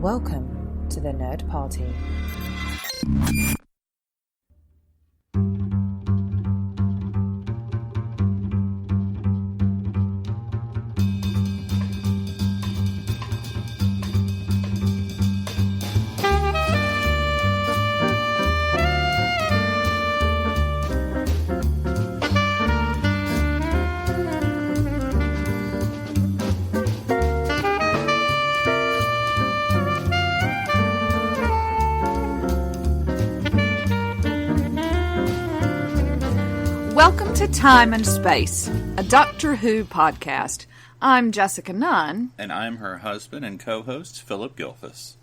Welcome to the Nerd Party. Welcome to Time and Space, a Doctor Who podcast. I'm Jessica Nunn. And I'm her husband and co-host, Philip Gilfus.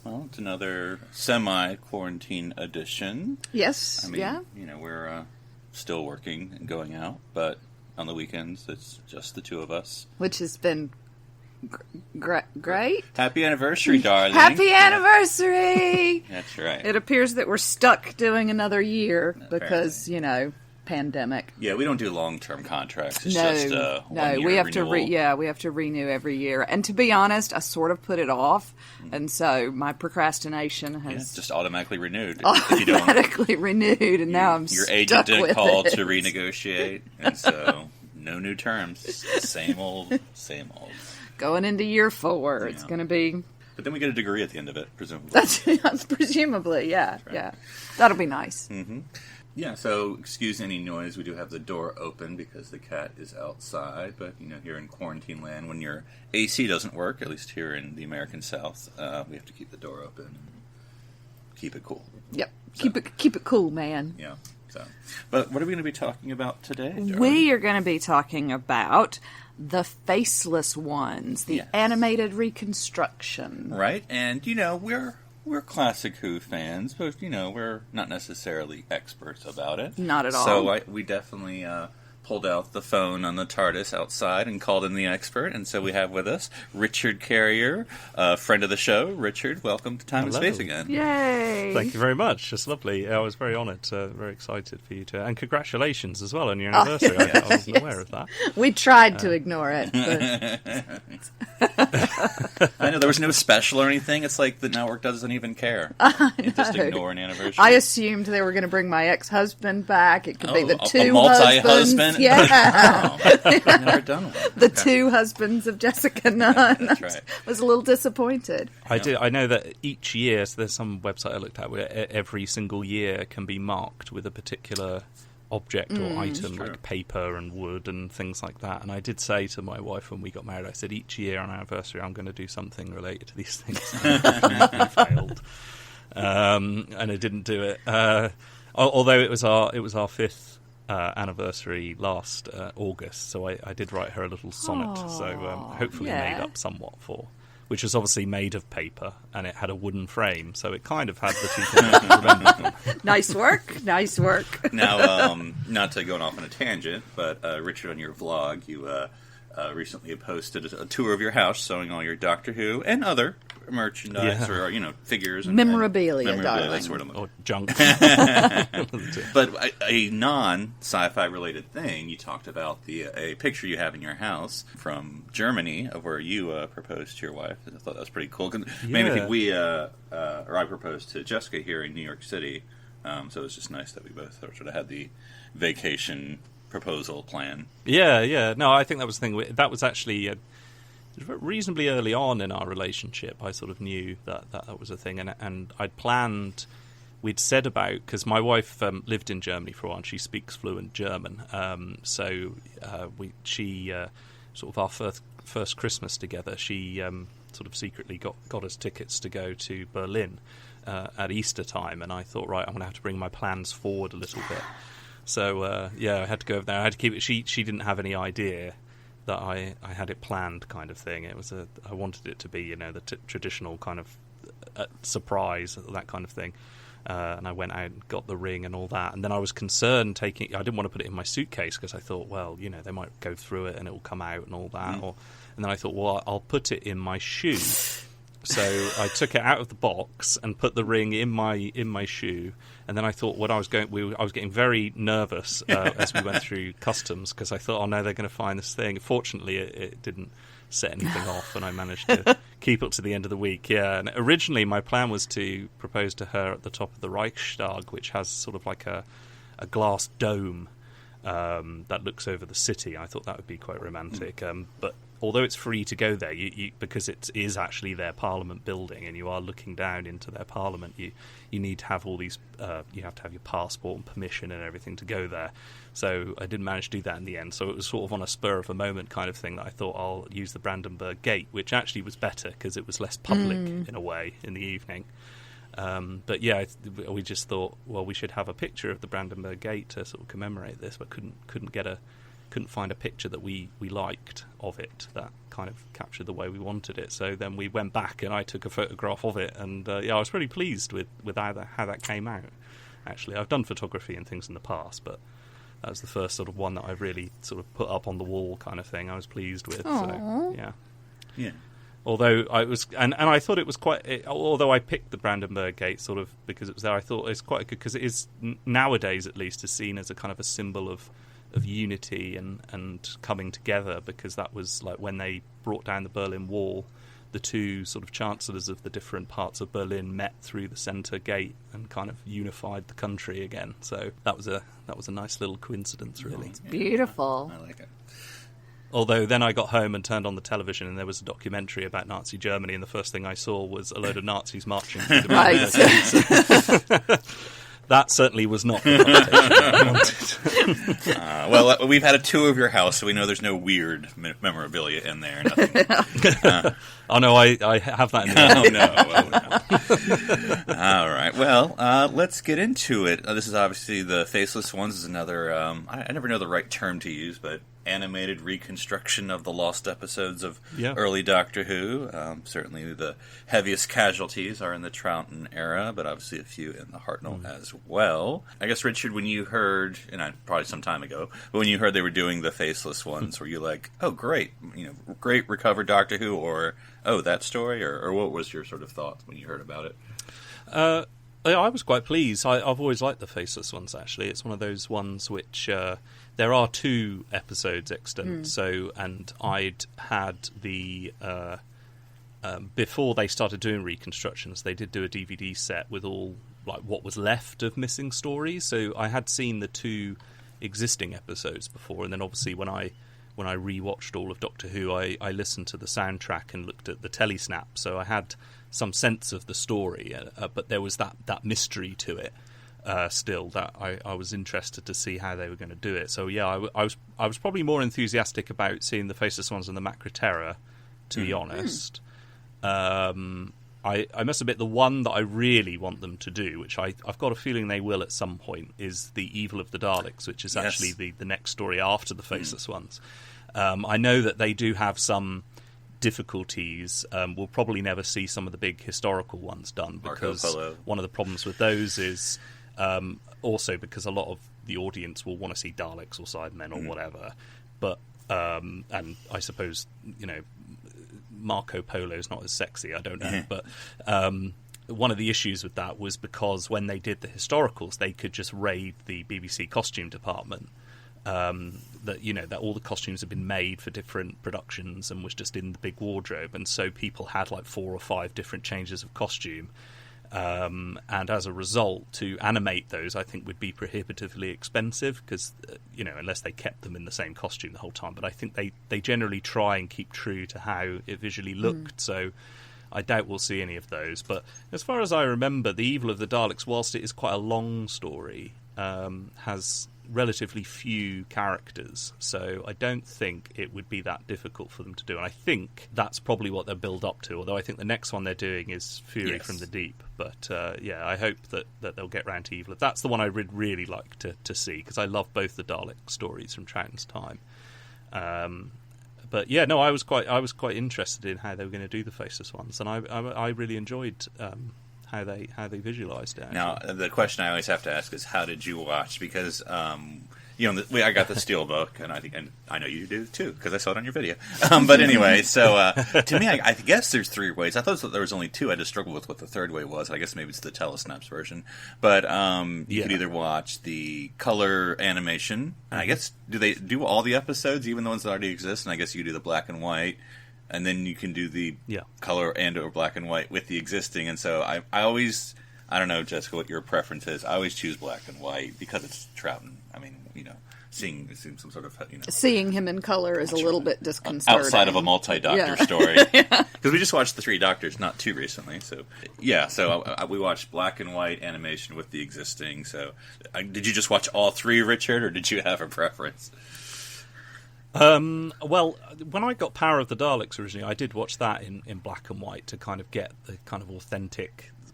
Well, it's another semi-quarantine edition. Yes, I mean, you know, we're still working and going out, but on the weekends, it's just the two of us. Which has been great. Happy anniversary, darling. Happy anniversary! That's right. It appears that we're stuck doing another year because, you know, pandemic. Yeah, we don't do long-term contracts. It's just we have renewal. we have to renew every year. And to be honest, I sort of put it off, and so my procrastination has just automatically renewed. Automatically renewed, and now I'm your stuck agent didn't with call it. to renegotiate, and so no new terms. Same old, same old. Going into year 4, it's going to be. But then we get a degree at the end of it, presumably. That's presumably, yeah, right. Yeah. That'll be nice. Mm-hmm. Yeah, so excuse any noise. We do have the door open because the cat is outside. But, you know, here in quarantine land, when your AC doesn't work, at least here in the American South, we have to keep the door open and keep it cool. Yep. So, keep it cool, man. Yeah. So, but what are we going to be talking about today, Darling? We are going to be talking about the Faceless Ones, the animated reconstruction. Right, and, you know, we're classic Who fans, but, you know, we're not necessarily experts about it. Not at all. So we definitely pulled out the phone on the TARDIS outside and called in the expert. And so we have with us Richard Carrier, friend of the show. Richard, welcome to Time and Space again. Yay! Thank you very much. It's lovely. I was very honoured, very excited for you to... And congratulations as well on your anniversary. I wasn't aware of that. We tried to ignore it. But... I know, there was no special or anything. It's like the network doesn't even care. You just ignore an anniversary. I assumed they were going to bring my ex-husband back. It could be the two a multi-husband? Yeah. I've never done one. The two husbands of Jessica Nunn. That's right. I was a little disappointed. I know that each year, so there's some website I looked at where every single year can be marked with a particular object or item, like paper and wood and things like that. And I did say to my wife when we got married, I said, each year on our anniversary, I'm going to do something related to these things. And failed. And I didn't do it. Although it was our fifth anniversary last August, so I did write her a little sonnet. So hopefully made up somewhat for, which was obviously made of paper, and it had a wooden frame, so it kind of had the two things to remember. Nice work. Now, not to go off on a tangent, but Richard, on your vlog, you recently posted a tour of your house showing all your Doctor Who and other merchandise or, you know, figures. And memorabilia, that sort of thing. Or junk. But a non-sci-fi related thing, you talked about a picture you have in your house from Germany of where you proposed to your wife. I thought that was pretty cool. Maybe or I proposed to Jessica here in New York City, so it was just nice that we both sort of had the vacation proposal plan. Yeah. No, I think that was the thing. That was actually reasonably early on in our relationship. I sort of knew that was a thing, and I'd planned. We'd said about, because my wife lived in Germany for a while, and she speaks fluent German. She sort of our first Christmas together, she sort of secretly got us tickets to go to Berlin at Easter time, and I thought, right, I'm going to have to bring my plans forward a little bit. So, I had to go over there. I had to keep it. She didn't have any idea that I had it planned, kind of thing. It was I wanted it to be, you know, the traditional kind of surprise, that kind of thing. And I went out and got the ring and all that. And then I was concerned I didn't want to put it in my suitcase because I thought, well, you know, they might go through it and it will come out and all that. And then I thought, well, I'll put it in my shoe. So I took it out of the box and put the ring in my shoe. And then I thought, I was getting very nervous as we went through customs because I thought, oh no, they're going to find this thing. Fortunately, it didn't set anything off, and I managed to keep up to the end of the week. Yeah, and originally my plan was to propose to her at the top of the Reichstag, which has sort of like a glass dome that looks over the city. I thought that would be quite romantic. But although it's free to go there, you because it is actually their Parliament building, and you are looking down into their Parliament, you need to have all these. You have to have your passport and permission and everything to go there. So I didn't manage to do that in the end. So it was sort of on a spur of a moment kind of thing that I thought I'll use the Brandenburg Gate, which actually was better because it was less public in a way in the evening. But yeah, we just thought, well, we should have a picture of the Brandenburg Gate to sort of commemorate this, but couldn't find a picture that we liked of it that kind of captured the way we wanted it. So then we went back and I took a photograph of it, and I was pretty pleased with how that came out. Actually, I've done photography and things in the past, but that was the first sort of one that I really sort of put up on the wall kind of thing. I was pleased with. Aww. So Yeah. Although I was, and I thought it was quite. Although I picked the Brandenburg Gate sort of because it was there, I thought it's quite good because it is nowadays at least is seen as a kind of a symbol of unity and coming together, because that was like when they brought down the Berlin Wall, the two sort of chancellors of the different parts of Berlin met through the centre gate and kind of unified the country again. So that was a nice little coincidence, really. It's beautiful. I like it. Although then I got home and turned on the television and there was a documentary about Nazi Germany, and the first thing I saw was a load of Nazis marching through the Berlin. That certainly was not the connotation I wanted. Well, we've had a tour of your house, so we know there's no weird memorabilia in there. Nothing. Oh, no, I have that in there. No. All right. Well, let's get into it. This is obviously the Faceless Ones. Is another, I never know the right term to use, but animated reconstruction of the lost episodes of early Doctor Who. Certainly the heaviest casualties are in the Troughton era, but obviously a few in the Hartnell as well. I guess, Richard, when you heard, and probably some time ago, but when you heard they were doing the Faceless Ones, were you like, oh, great, great recovered Doctor Who, or, oh, that story, or what was your sort of thought when you heard about it? I was quite pleased. I've always liked the Faceless Ones, actually. It's one of those ones which... there are 2 episodes extant, and I'd had the... before they started doing reconstructions, they did do a DVD set with all like what was left of missing stories. So I had seen the 2 existing episodes before, and then obviously when I rewatched all of Doctor Who, I listened to the soundtrack and looked at the telesnap. So I had some sense of the story, but there was that mystery to it. Still, that I was interested to see how they were going to do it. So yeah, I was probably more enthusiastic about seeing the Faceless Ones and the Macra Terror, to be honest. I must admit, the one that I really want them to do, which I've got a feeling they will at some point, is the Evil of the Daleks, which is actually the next story after the Faceless Ones. I know that they do have some difficulties. We'll probably never see some of the big historical ones done, because one of the problems with those is also because a lot of the audience will want to see Daleks or Cybermen or whatever. But and I suppose Marco Polo is not as sexy, I don't know, but one of the issues with that was because when they did the historicals, they could just raid the BBC costume department. That all the costumes had been made for different productions and was just in the big wardrobe, and so people had like 4 or 5 different changes of costume, and as a result, to animate those, I think, would be prohibitively expensive, because unless they kept them in the same costume the whole time. But I think they generally try and keep true to how it visually looked, so I doubt we'll see any of those. But as far as I remember, the Evil of the Daleks, whilst it is quite a long story, has relatively few characters, so I don't think it would be that difficult for them to do, and I think that's probably what they'll build up to, although I think the next one they're doing is Fury from the Deep. But I hope that they'll get round to Evil. That's the one I would really like to see, because I love both the Dalek stories from Troughton's time. But yeah, no, I was quite interested in how they were going to do the Faceless Ones, and I really enjoyed how they visualised it. Now, the question I always have to ask is, how did you watch? Because I got the Steelbook, and I know you do too, because I saw it on your video. But anyway, so to me, I guess there's 3 ways. I thought there was only 2. I just struggled with what the third way was. I guess maybe it's the Telesnaps version. But you could either watch the color animation, and I guess do they do all the episodes, even the ones that already exist? And I guess you do the black and white. and then you can do the color and or black and white with the existing. And so I always, I don't know, Jessica, what your preference is. I always choose black and white because it's Troughton. I mean, seeing some sort of, seeing him in color is a little bit disconcerting. Outside of a multi-doctor story. Because we just watched The Three Doctors not too recently. So, we watched black and white animation with the existing. So, did you just watch all three, Richard, or did you have a preference? Well, when I got Power of the Daleks originally, I did watch that in black and white to kind of get the kind of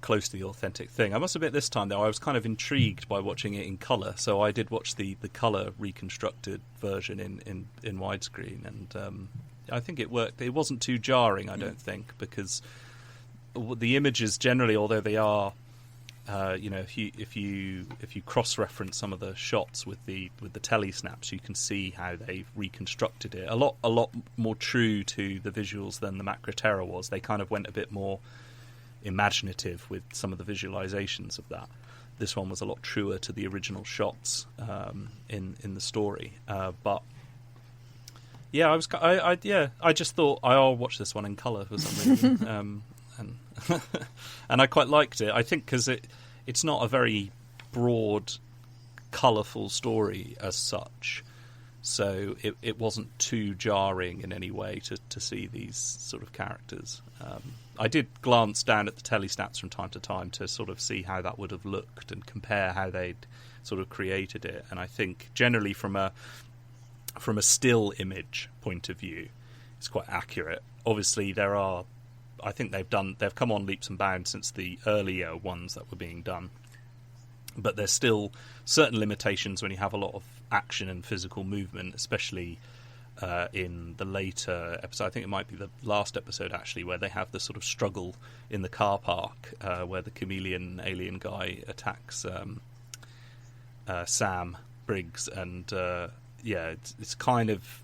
close to the authentic thing. I must admit this time, though, I was kind of intrigued by watching it in colour, so I did watch the colour reconstructed version in widescreen, and I think it worked. It wasn't too jarring, I don't think, because the images generally, although they are, if you cross-reference some of the shots with the telesnaps, you can see how they've reconstructed it a lot more true to the visuals than the Macra Terror was. They kind of went a bit more imaginative with some of the visualizations of that. This one was a lot truer to the original shots in the story. But yeah, I just thought I'll watch this one in colour for some reason, and I quite liked it. I think because it's not a very broad, colourful story as such. So it wasn't too jarring in any way to see these sort of characters. I did glance down at the telesnaps from time to time to sort of see how that would have looked and compare how they'd sort of created it. And I think generally from a still image point of view, it's quite accurate. Obviously, I think they've come on leaps and bounds since the earlier ones that were being done. But there's still certain limitations when you have a lot of action and physical movement, especially in the later episode. I think it might be the last episode, actually, where they have the sort of struggle in the car park where the chameleon alien guy attacks Sam Briggs. And, it's kind of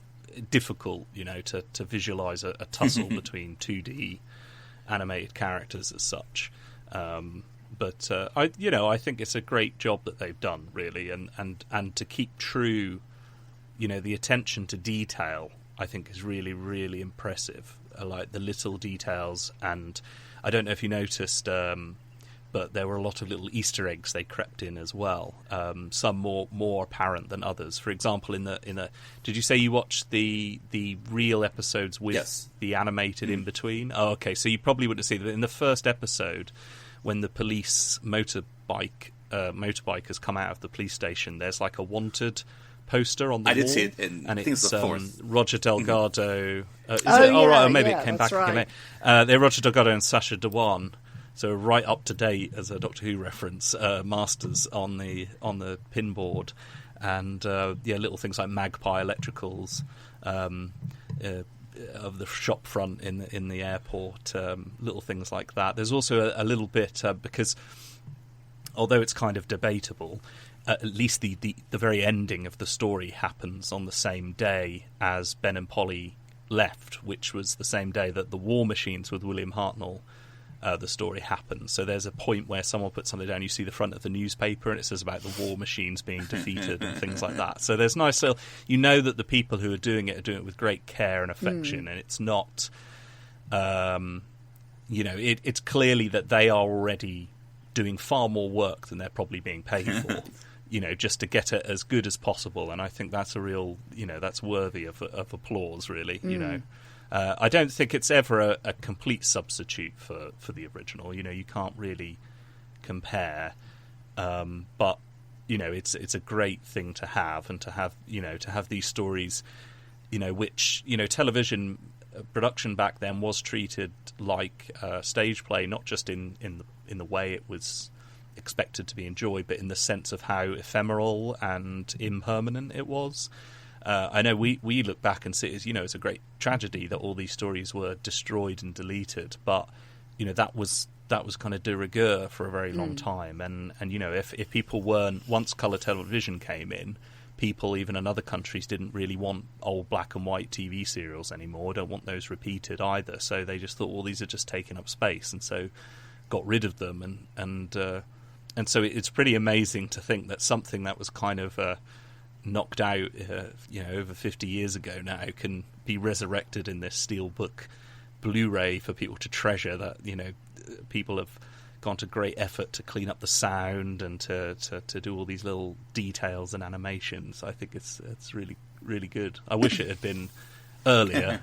difficult, to visualise a tussle between 2D animated characters as such. But I think it's a great job that they've done, really, and to keep true, the attention to detail, I think is really, really impressive. I like the little details, and I don't know if you noticed, but there were a lot of little Easter eggs they crept in as well. Some more apparent than others. For example, in the did you say you watched the real episodes with the animated in between? Oh, okay. So you probably wouldn't see that in the first episode, when the police motorbikers come out of the police station, there's like a wanted poster on the wall. I did see it, and it's the fourth. Roger Delgado. Maybe it came back again. They're Roger Delgado and Sacha Dhawan. So right up to date as a Doctor Who reference, masters on the pinboard, and little things like Magpie Electricals of the shop front in the airport, little things like that. There's also a little bit because although it's kind of debatable, at least the very ending of the story happens on the same day as Ben and Polly left, which was the same day that the War Machines with William Hartnell. The story happens. So there's a point where someone puts something down, you see the front of the newspaper, and it says about the war machines being defeated and things like that. So there's nice little... You know that the people who are doing it with great care and affection, and it's not... it's clearly that they are already doing far more work than they're probably being paid for, just to get it as good as possible. And I think that's a real... that's worthy of applause, really, I don't think it's ever a complete substitute for the original. You can't really compare, but it's a great thing to have, and to have these stories, which television production back then was treated like stage play, not just in the way it was expected to be enjoyed, but in the sense of how ephemeral and impermanent it was. I know we look back and see it as, it's a great tragedy that all these stories were destroyed and deleted, but that was kind of de rigueur for a very long time, and if people weren't, once colour television came in, people even in other countries didn't really want old black and white TV serials anymore, don't want those repeated either, so they just thought, well, these are just taking up space, and so got rid of them, and so it's pretty amazing to think that something that was kind of knocked out, over 50 years ago now, can be resurrected in this steelbook Blu-ray for people to treasure. That people have gone to great effort to clean up the sound and to do all these little details and animations. I think it's really, really good. I wish it had been earlier,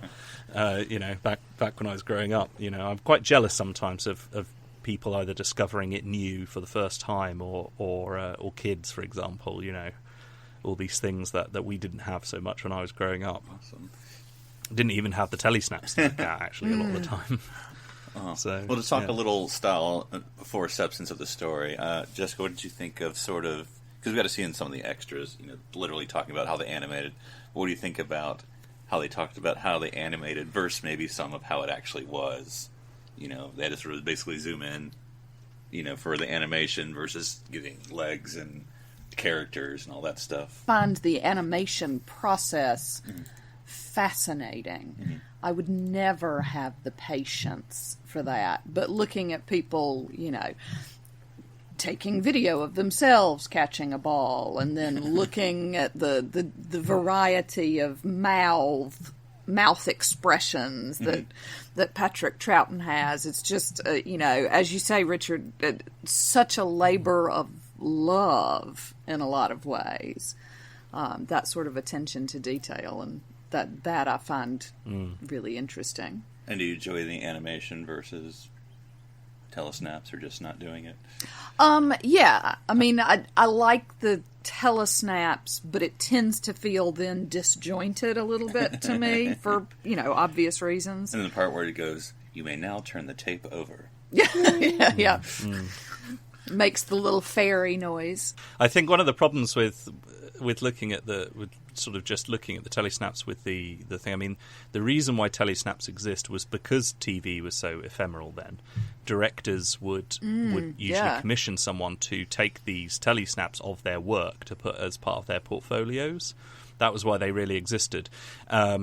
back when I was growing up. I'm quite jealous sometimes of people either discovering it new for the first time or kids, for example. All these things that we didn't have so much when I was growing up. Awesome. Didn't even have the telesnaps to look at, actually, a lot of the time. So, well, to talk a little style before substance of the story, Jessica, what did you think of because we got to see in some of the extras, literally talking about how they animated. What do you think about how they talked about how they animated versus maybe some of how it actually was? They had to sort of basically zoom in, for the animation versus getting legs and characters and all that stuff. Find the animation process fascinating. Mm-hmm. I would never have the patience for that. But looking at people, taking video of themselves catching a ball, and then looking at the variety of mouth expressions that Patrick Troughton has, it's just as you say, Richard, such a labor of love in a lot of ways. That sort of attention to detail, and that I find really interesting. And do you enjoy the animation versus telesnaps, or just not doing it? Yeah. I mean, I like the telesnaps, but it tends to feel then disjointed a little bit to me for, obvious reasons. And then the part where it goes, "You may now turn the tape over." Yeah. Makes the little fairy noise. I think one of the problems with looking at just looking at the telesnaps with the thing. I mean, the reason why telesnaps exist was because TV was so ephemeral then. Directors would usually commission someone to take these telesnaps of their work to put as part of their portfolios. That was why they really existed,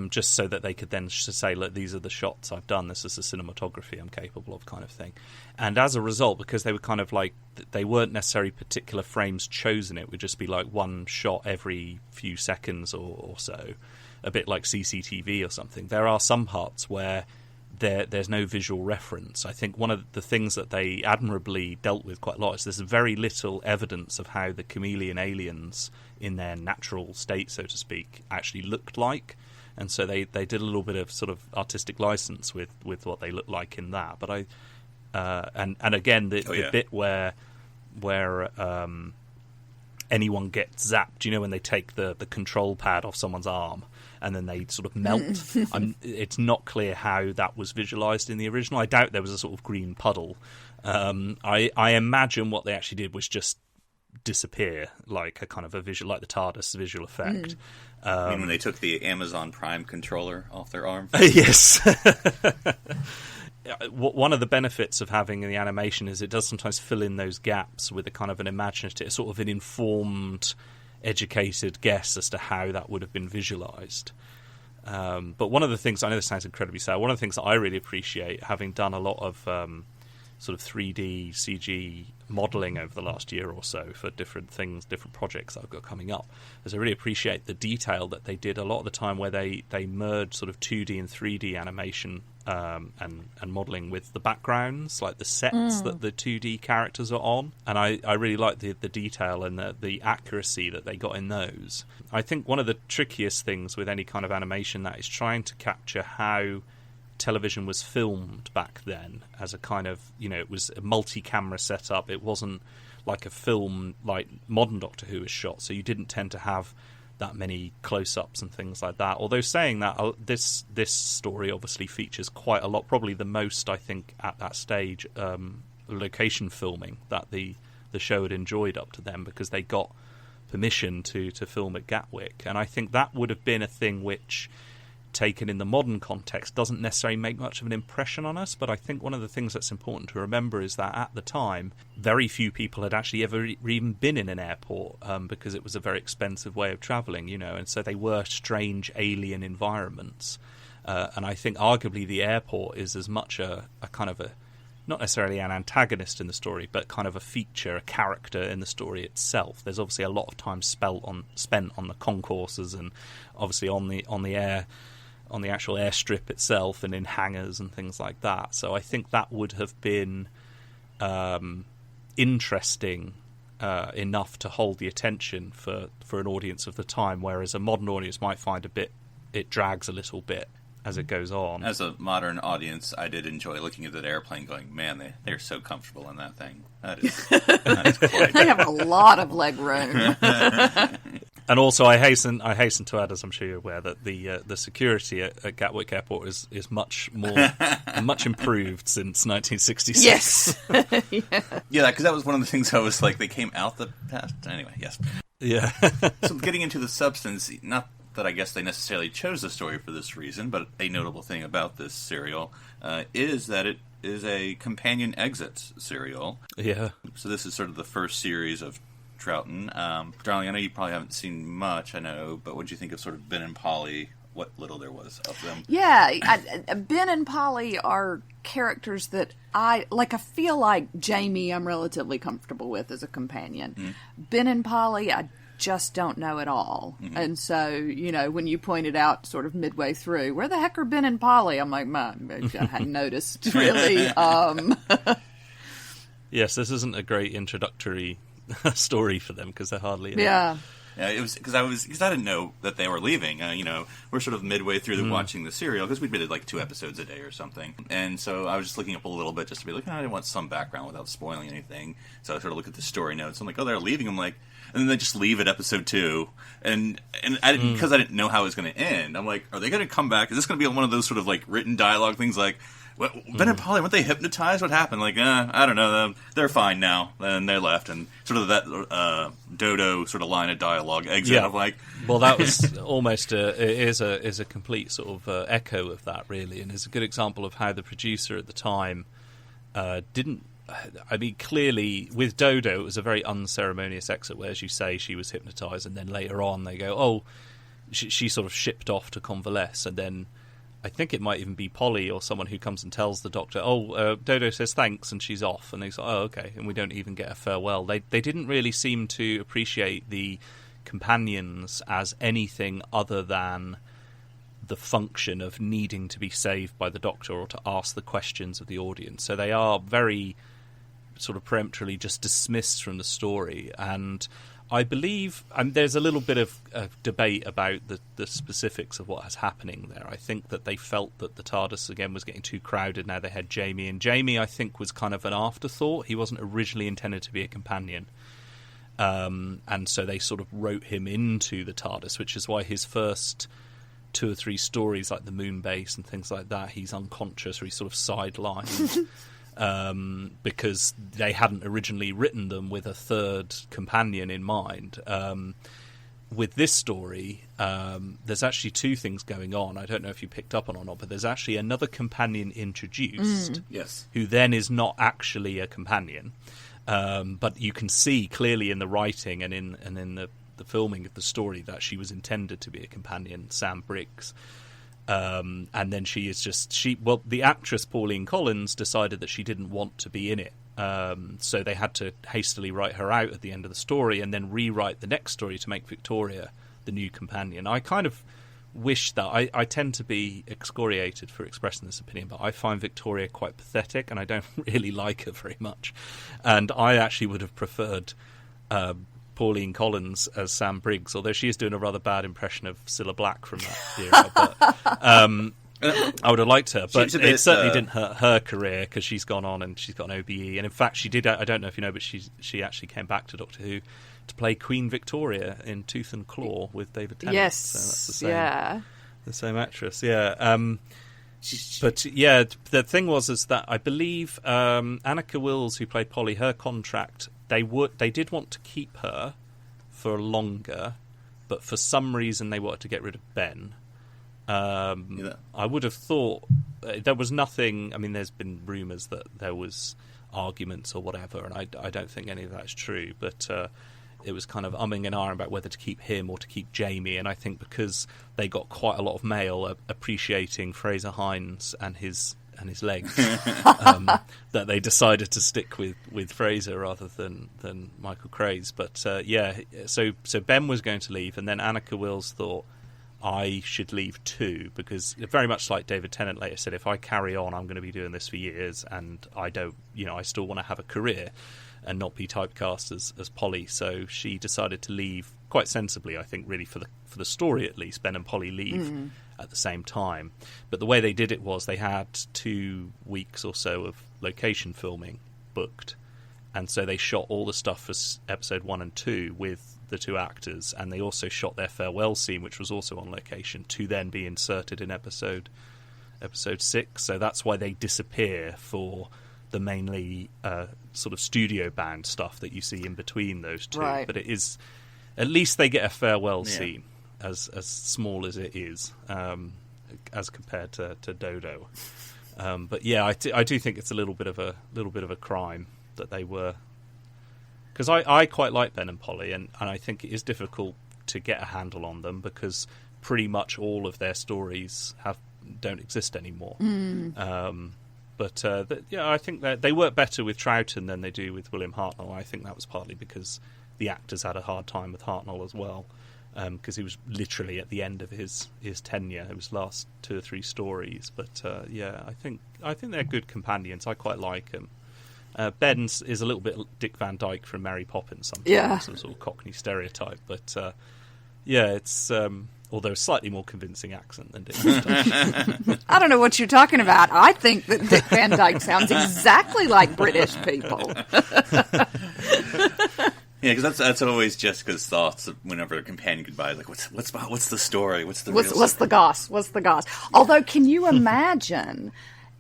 just so that they could then say, look, these are the shots I've done, this is the cinematography I'm capable of, kind of thing. And as a result, because they were kind of like, they weren't necessarily particular frames chosen, it would just be like one shot every few seconds or so, a bit like CCTV or something. There are some parts where there's no visual reference. I think one of the things that they admirably dealt with quite a lot is there's very little evidence of how the chameleon aliens in their natural state, so to speak, actually looked like. And so they did a little bit of sort of artistic license with what they look like in that. But and again, the bit where anyone gets zapped, when they take the control pad off someone's arm and then they sort of melt. It's not clear how that was visualised in the original. I doubt there was a sort of green puddle. I imagine what they actually did was just disappear, like a kind of a visual, like the TARDIS visual effect. I mean, when they took the Amazon Prime controller off their arm? Yes. One of the benefits of having the animation is it does sometimes fill in those gaps with a kind of an imaginative, sort of an informed, educated guess as to how that would have been visualised. But one of the things, I know this sounds incredibly sad, one of the things that I really appreciate, having done a lot of sort of 3D CG modelling over the last year or so for different things, different projects that I've got coming up, is I really appreciate the detail that they did a lot of the time where they merged sort of 2D and 3D animation and modelling with the backgrounds, like the sets that the 2D characters are on. And I really like the detail and the accuracy that they got in those. I think one of the trickiest things with any kind of animation that is trying to capture how television was filmed back then as a kind of, it was a multi-camera setup. It wasn't like a film like modern Doctor Who is shot, so you didn't tend to have that many close-ups and things like that. Although saying that, this story obviously features quite a lot, probably the most, I think, at that stage, location filming that the show had enjoyed up to then, because they got permission to film at Gatwick. And I think that would have been a thing which, taken in the modern context, doesn't necessarily make much of an impression on us. But I think one of the things that's important to remember is that at the time, very few people had actually ever even been in an airport, because it was a very expensive way of travelling, and so they were strange alien environments. And I think arguably the airport is as much a kind of not necessarily an antagonist in the story, but kind of a feature, a character in the story itself. There's obviously a lot of time spent on the concourses and obviously on the actual airstrip itself and in hangars and things like that. So I think that would have been interesting enough to hold the attention for an audience of the time, whereas a modern audience might find it drags a little bit as it goes on. As a modern audience, I did enjoy looking at that airplane going, man, they're so comfortable in that thing. That is quite... They have a lot of leg room. And also, I hasten to add, as I'm sure you're aware, that the security at Gatwick Airport is much improved since 1966. Yes. Yeah, because that was one of the things I was like, they came out the past. Anyway, yes. Yeah. So getting into the substance, not that I guess they necessarily chose the story for this reason, but a notable thing about this serial is that it is a companion exits serial. Yeah. So this is sort of the first series of Troughton. Darling, I know you probably haven't seen much, I know, but what did you think of sort of Ben and Polly, what little there was of them? Yeah, Ben and Polly are characters that I feel like Jamie I'm relatively comfortable with as a companion. Mm. Ben and Polly, I just don't know at all. Mm-hmm. And so, when you pointed out sort of midway through, where the heck are Ben and Polly? I'm like, I hadn't noticed, really. Yes, this isn't a great introductory story for them because they're hardly in it. Yeah, it was because I didn't know that they were leaving. We're sort of midway through watching the serial because we did like 2 episodes a day or something, and so I was just looking up a little bit just to be like, I didn't want some background without spoiling anything. So I sort of look at the story notes. I'm like, oh, they're leaving. I'm like, and then they just leave at episode 2, and I didn't because I didn't know how it was going to end. I'm like, are they going to come back? Is this going to be one of those sort of like written dialogue things like? Ben and Polly, weren't they hypnotized? What happened? Like, I don't know. They're fine now. And they left. And sort of that Dodo sort of line of dialogue exit. Yeah. Of like... Well, that was almost is a complete sort of echo of that, really. And is a good example of how the producer at the time didn't... I mean, clearly, with Dodo, it was a very unceremonious exit, where, as you say, she was hypnotized. And then later on, they go, oh, she sort of shipped off to convalesce. And then... I think it might even be Polly or someone who comes and tells the doctor, Dodo says thanks, and she's off. And he's like, oh, okay. And we don't even get a farewell. They didn't really seem to appreciate the companions as anything other than the function of needing to be saved by the doctor or to ask the questions of the audience. So they are very sort of peremptorily just dismissed from the story. And I believe there's a little bit of debate about the specifics of what is happening there. I think that they felt that the TARDIS, again, was getting too crowded. Now they had Jamie. And Jamie, I think, was kind of an afterthought. He wasn't originally intended to be a companion. And so they sort of wrote him into the TARDIS, which is why his first 2 or 3 stories, like the moon base and things like that, he's unconscious or he's sort of sidelined. Because they hadn't originally written them with a third companion in mind. With this story, there's actually 2 things going on. I don't know if you picked up on or not, but there's actually another companion introduced, yes, who then is not actually a companion. But you can see clearly in the writing and in the filming of the story that she was intended to be a companion, Sam Briggs. And then she is the actress Pauline Collins decided that she didn't want to be in it. So they had to hastily write her out at the end of the story and then rewrite the next story to make Victoria the new companion. I kind of wish that I tend to be excoriated for expressing this opinion, but I find Victoria quite pathetic and I don't really like her very much. And I actually would have preferred Pauline Collins as Sam Briggs, although she is doing a rather bad impression of Cilla Black from that era. But I would have liked her, but it certainly didn't hurt her career because she's gone on and she's got an OBE. And in fact, she did. I don't know if you know, but she actually came back to Doctor Who to play Queen Victoria in Tooth and Claw with David Tennant. Yes, so that's the same actress. Yeah. But yeah, the thing is that I believe Anneke Wills, who played Polly, her contract. They did want to keep her for longer, but for some reason they wanted to get rid of Ben. I would have thought there was nothing. I mean, there's been rumours that there was arguments or whatever, and I don't think any of that's true. But it was kind of umming and ahhing about whether to keep him or to keep Jamie. And I think because they got quite a lot of mail appreciating Fraser Hines and his his legs, that they decided to stick with Fraser rather than Michael Craze. But so Ben was going to leave, and then Anneke Wills thought, I should leave too, because very much like David Tennant later said, if I carry on, I'm going to be doing this for years, and I don't, I still want to have a career and not be typecast as Polly. So she decided to leave quite sensibly, I think, really for the story at least. Ben and Polly leave at the same time, but the way they did it was they had 2 weeks or so of location filming booked, and so they shot all the stuff for episode 1 and 2 with the 2 actors, and they also shot their farewell scene, which was also on location, to then be inserted in episode 6. So that's why they disappear for the mainly sort of studio bound stuff that you see in between those 2. Right. But it is, at least they get a farewell scene, as small as it is, as compared to Dodo. But yeah, I do think it's a little bit of a crime that they were. Because I quite like Ben and Polly, and I think it is difficult to get a handle on them because pretty much all of their stories don't exist anymore. But I think that they work better with Troughton than they do with William Hartnell. I think that was partly because the actors had a hard time with Hartnell as well, because he was literally at the end of his tenure. It was last 2 or 3 stories. But I think they're good companions. I quite like them. Ben's is a little bit Dick Van Dyke from Mary Poppins sometimes, some sort of Cockney stereotype. But it's although a slightly more convincing accent than Dick Van Dyke. I don't know what you're talking about. I think that Dick Van Dyke sounds exactly like British people. Yeah, because that's always Jessica's thoughts whenever a companion goodbye. Like, what's the story? What's the goss? What's the goss? Although, can you imagine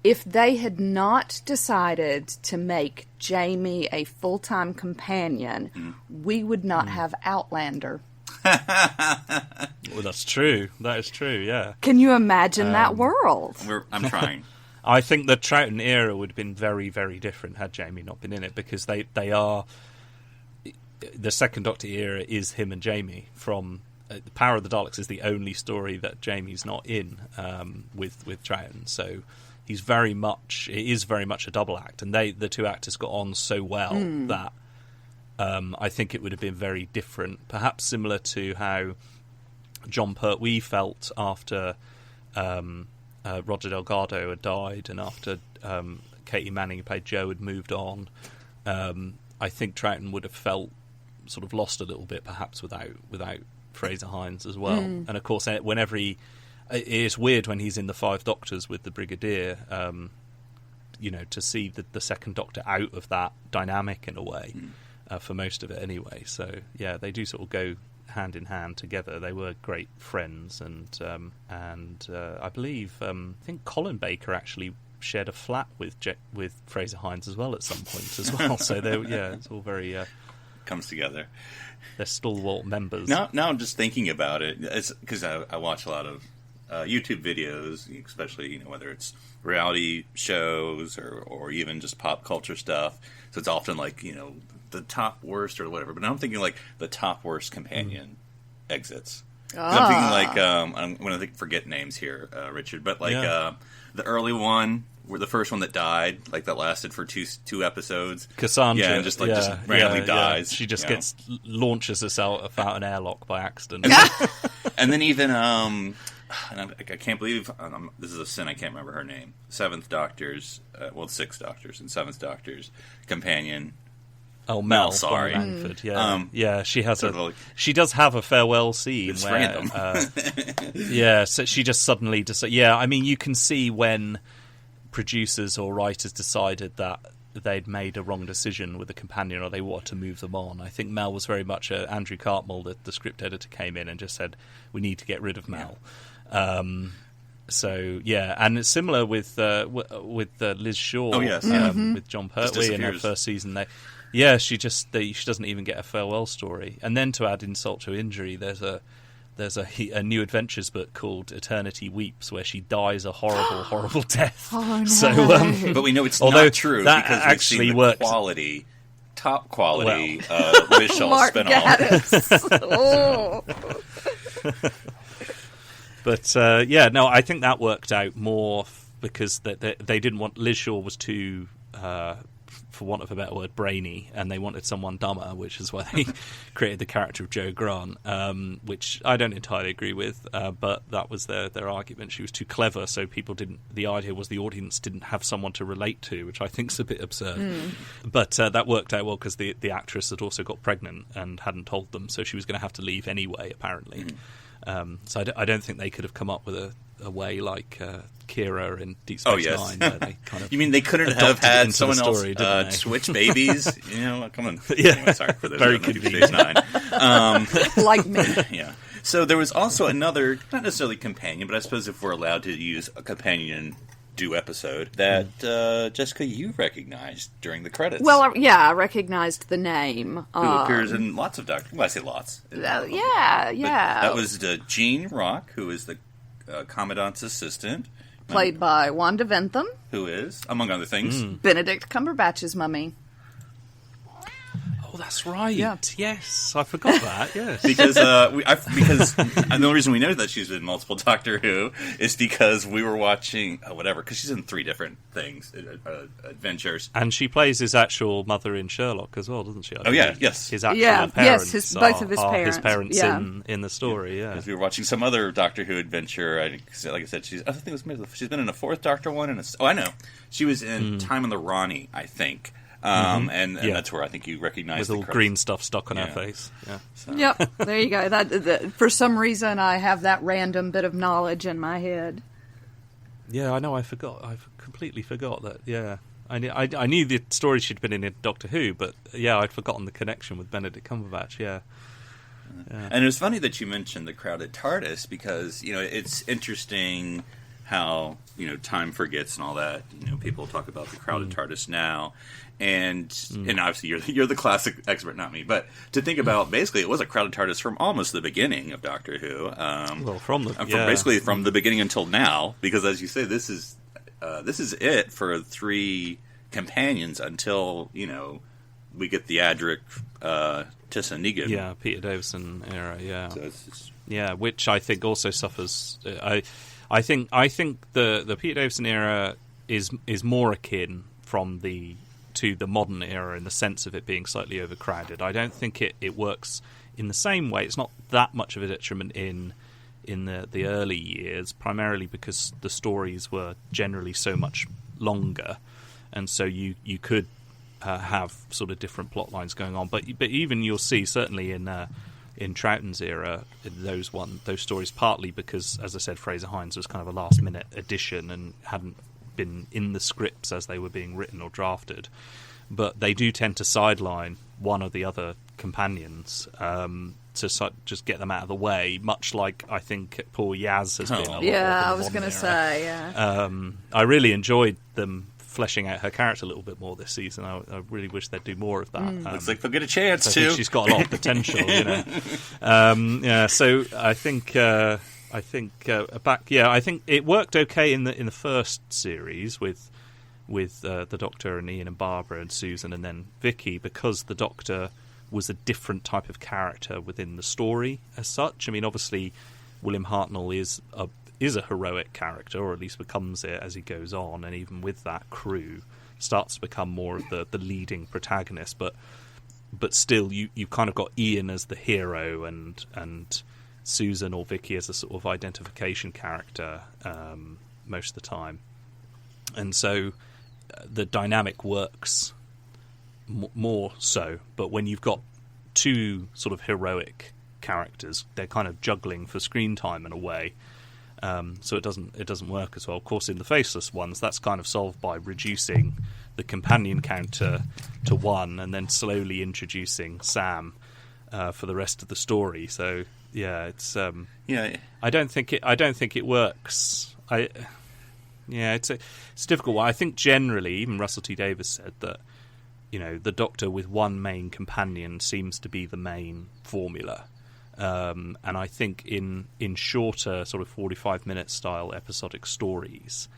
if they had not decided to make Jamie a full-time companion, we would not have Outlander. Well, that's true. That is true, yeah. Can you imagine that world? I'm trying. I think the Troughton era would have been very, very different had Jamie not been in it, because they are... The Second Doctor era is him and Jamie. From The Power of the Daleks is the only story that Jamie's not in with Troughton, so... It is very much a double act, and the 2 actors got on so well that I think it would have been very different. Perhaps similar to how John Pertwee felt after Roger Delgado had died, and after Katie Manning, who played Jo, had moved on. I think Troughton would have felt sort of lost a little bit, perhaps without Fraser Hines as well. And of course, whenever it's weird when he's in the 5 Doctors with the Brigadier, to see the Second Doctor out of that dynamic in a way, for most of it anyway. So, yeah, they do sort of go hand in hand together. They were great friends, and I believe, I think Colin Baker actually shared a flat with Fraser Hines as well at some point as well. So, it's all very... comes together. They're stalwart members. Now I'm just thinking about it, because I watch a lot of YouTube videos, especially whether it's reality shows or even just pop culture stuff. So it's often like the top worst or whatever. But I'm thinking like the top worst companion exits. I'm thinking like I'm going to forget names here, Richard, but like the early one, the first one that died, like that lasted for two episodes. Cassandra, and just randomly dies. She just launches herself out an airlock by accident. And then even and I can't believe this is a sin. I can't remember her name. 6th Doctor's and 7th Doctor's companion. Oh, Mel. Sorry, Langford. Yeah, she has she does have a farewell scene. It's where, random. So she just suddenly I mean, you can see when producers or writers decided that they'd made a wrong decision with a companion, or they wanted to move them on. I think Mel was very much Andrew Cartmel, the script editor, came in and just said, "We need to get rid of Mel." So and it's similar with Liz Shaw. Oh yes, with John Pertwee in her first season. She doesn't even get a farewell story. And then to add insult to injury, there's a New Adventures book called Eternity Weeps, where she dies a horrible, horrible death. Oh, no. So, but we know it's not true because we've seen the top quality Liz Shaw Mark spinoff. Oh. But I think that worked out more because they didn't want Liz Shaw was too, for want of a better word, brainy, and they wanted someone dumber, which is why they created the character of Jo Grant, which I don't entirely agree with, but that was their argument. She was too clever, so people didn't. The idea was the audience didn't have someone to relate to, which I think is a bit absurd. But that worked out well because the actress had also got pregnant and hadn't told them, so she was going to have to leave anyway, apparently. So I don't think they could have come up with a way like Kira in Deep Space Nine. Where they kind of you mean they couldn't have had someone else switch babies? Come on. Yeah. Anyway, sorry for those. Very Deep Space Nine. Like me. Yeah. So there was also another, not necessarily companion, but I suppose if we're allowed to use a companion do episode that Jessica, you recognized during the credits. Well, I recognized the name. Who appears in lots of Doctor. Well, I say lots. Yeah. That was Gene Rock, who is the Commandant's assistant. Played by Wanda Ventham. Who is, among other things, Benedict Cumberbatch's mummy. Oh, that's right. Yeah. Yes, I forgot that. Yes, because and the only reason we know that she's in multiple Doctor Who is because we were watching because she's in 3 different things, adventures, and she plays his actual mother in Sherlock as well, doesn't she? Yes, his actual parents. Yes, both of his parents. His parents in the story. Yeah, because we were watching some other Doctor Who adventure. Like I said, she's been in a 4th Doctor one, and I know she was in Time on the Ronnie, I think. And that's where I think you recognize with all green stuff stuck on her face. Yeah. So. Yep, there you go. That for some reason I have that random bit of knowledge in my head. Yeah, I know. I forgot. I completely forgot that. Yeah, I knew the story she'd been in Doctor Who, but I'd forgotten the connection with Benedict Cumberbatch. Yeah. And it was funny that you mentioned the crowded TARDIS because it's interesting how time forgets and all that. People talk about the crowded TARDIS now, and obviously you're the classic expert, not me. But to think about, basically, it was a crowded TARDIS from almost the beginning of Doctor Who. Basically from the beginning until now, because as you say, this is it for 3 companions until we get the Adric Tissa Negan. Yeah, Peter Davison era. Yeah, so it's just... which I think also suffers. I think the Peter Davison era is more akin to the modern era in the sense of it being slightly overcrowded. I don't think it works in the same way. It's not that much of a detriment in the early years, primarily because the stories were generally so much longer, and so you could have sort of different plot lines going on. But even you'll see certainly in Troughton's era, those stories, partly because, as I said, Fraser Hines was kind of a last-minute addition and hadn't been in the scripts as they were being written or drafted. But they do tend to sideline one or the other companions to just get them out of the way, much like I think poor Yaz has been. I was going to say, yeah. I really enjoyed them fleshing out her character a little bit more this season. I really wish they'd do more of that. Looks like they'll get a chance to. I think she's got a lot of potential, So I think I think it worked okay in the first series with the Doctor and Ian and Barbara and Susan and then Vicky, because the Doctor was a different type of character within the story as such. I mean, obviously, William Hartnell is a heroic character, or at least becomes it as he goes on, and even with that crew starts to become more of the leading protagonist, but still you kind of got Ian as the hero and Susan or Vicky as a sort of identification character most of the time, and so the dynamic works more so. But when you've got 2 sort of heroic characters, they're kind of juggling for screen time in a way. So it doesn't work as well. Of course, in the Faceless Ones, that's kind of solved by reducing the companion counter to 1 and then slowly introducing Sam for the rest of the story. So it's I don't think it works. It's a difficult one. I think generally, even Russell T Davies said that the Doctor with 1 main companion seems to be the main formula. And I think in shorter sort of 45-minute style episodic stories,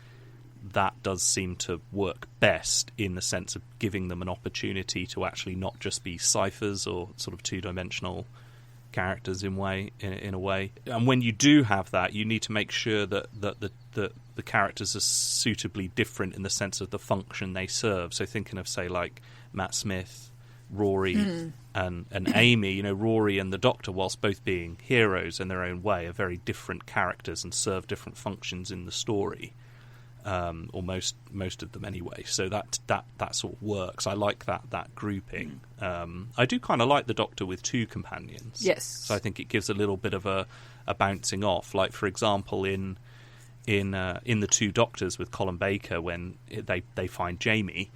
that does seem to work best in the sense of giving them an opportunity to actually not just be ciphers or sort of 2-dimensional characters in a way. And when you do have that, you need to make sure that the characters are suitably different in the sense of the function they serve. So thinking of, say, like Matt Smith, Rory and Amy, Rory and the Doctor, whilst both being heroes in their own way, are very different characters and serve different functions in the story. Or most of them anyway. So that sort of works. I like that grouping. I do kind of like the Doctor with two companions. Yes. So I think it gives a little bit of a bouncing off. Like, for example, in the Two Doctors with Colin Baker, when they find Jamie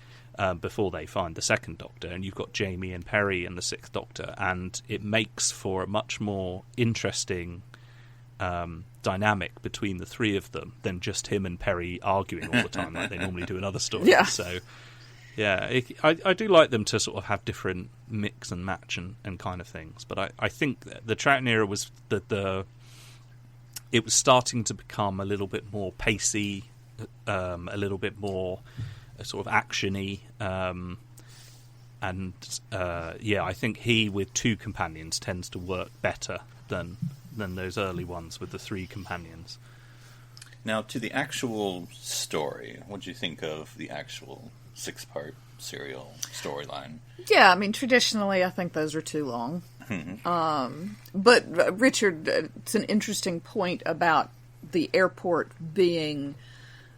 before they find the second Doctor, and you've got Jamie and Perry and the Sixth Doctor, and it makes for a much more interesting dynamic between the three of them than just him and Perry arguing all the time like they normally do in other stories. Yeah. So, yeah, I do like them to sort of have different mix and match and kind of things. But I think that the Troughton era was it was starting to become a little bit more pacey, a little bit more sort of actiony, and I think he with two companions tends to work better than those early ones with the three companions. Now, to the actual story, what do you think of the actual 6-part serial storyline? Yeah, I mean, traditionally, I think those are too long. But Richard, it's an interesting point about the airport being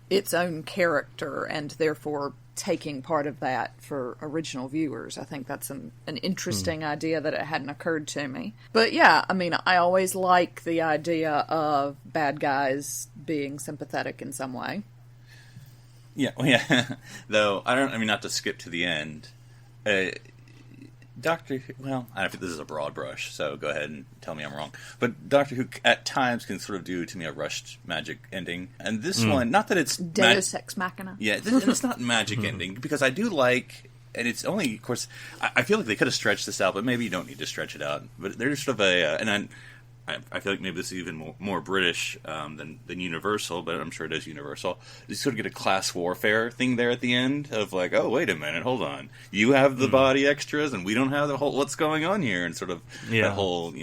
its own character and therefore taking part of that for original viewers. I think that's an interesting idea that it hadn't occurred to me. But yeah, I mean, I always like the idea of bad guys being sympathetic in some way. Yeah, well, yeah. Though, not to skip to the end, Doctor Who, well, I think this is a broad brush, so go ahead and tell me I'm wrong. But Doctor Who at times can sort of do to me a rushed magic ending. And this one, not that it's... Deus Ex Machina. Yeah, and it's not magic ending, because I do like... And it's only, of course, I feel like they could have stretched this out, but maybe you don't need to stretch it out. But there's sort of a... I feel like maybe this is even more British than Universal, but I'm sure it is Universal. You sort of get a class warfare thing there at the end of like, oh, wait a minute, hold on. You have the body extras, and we don't have the whole, what's going on here? And sort of that whole,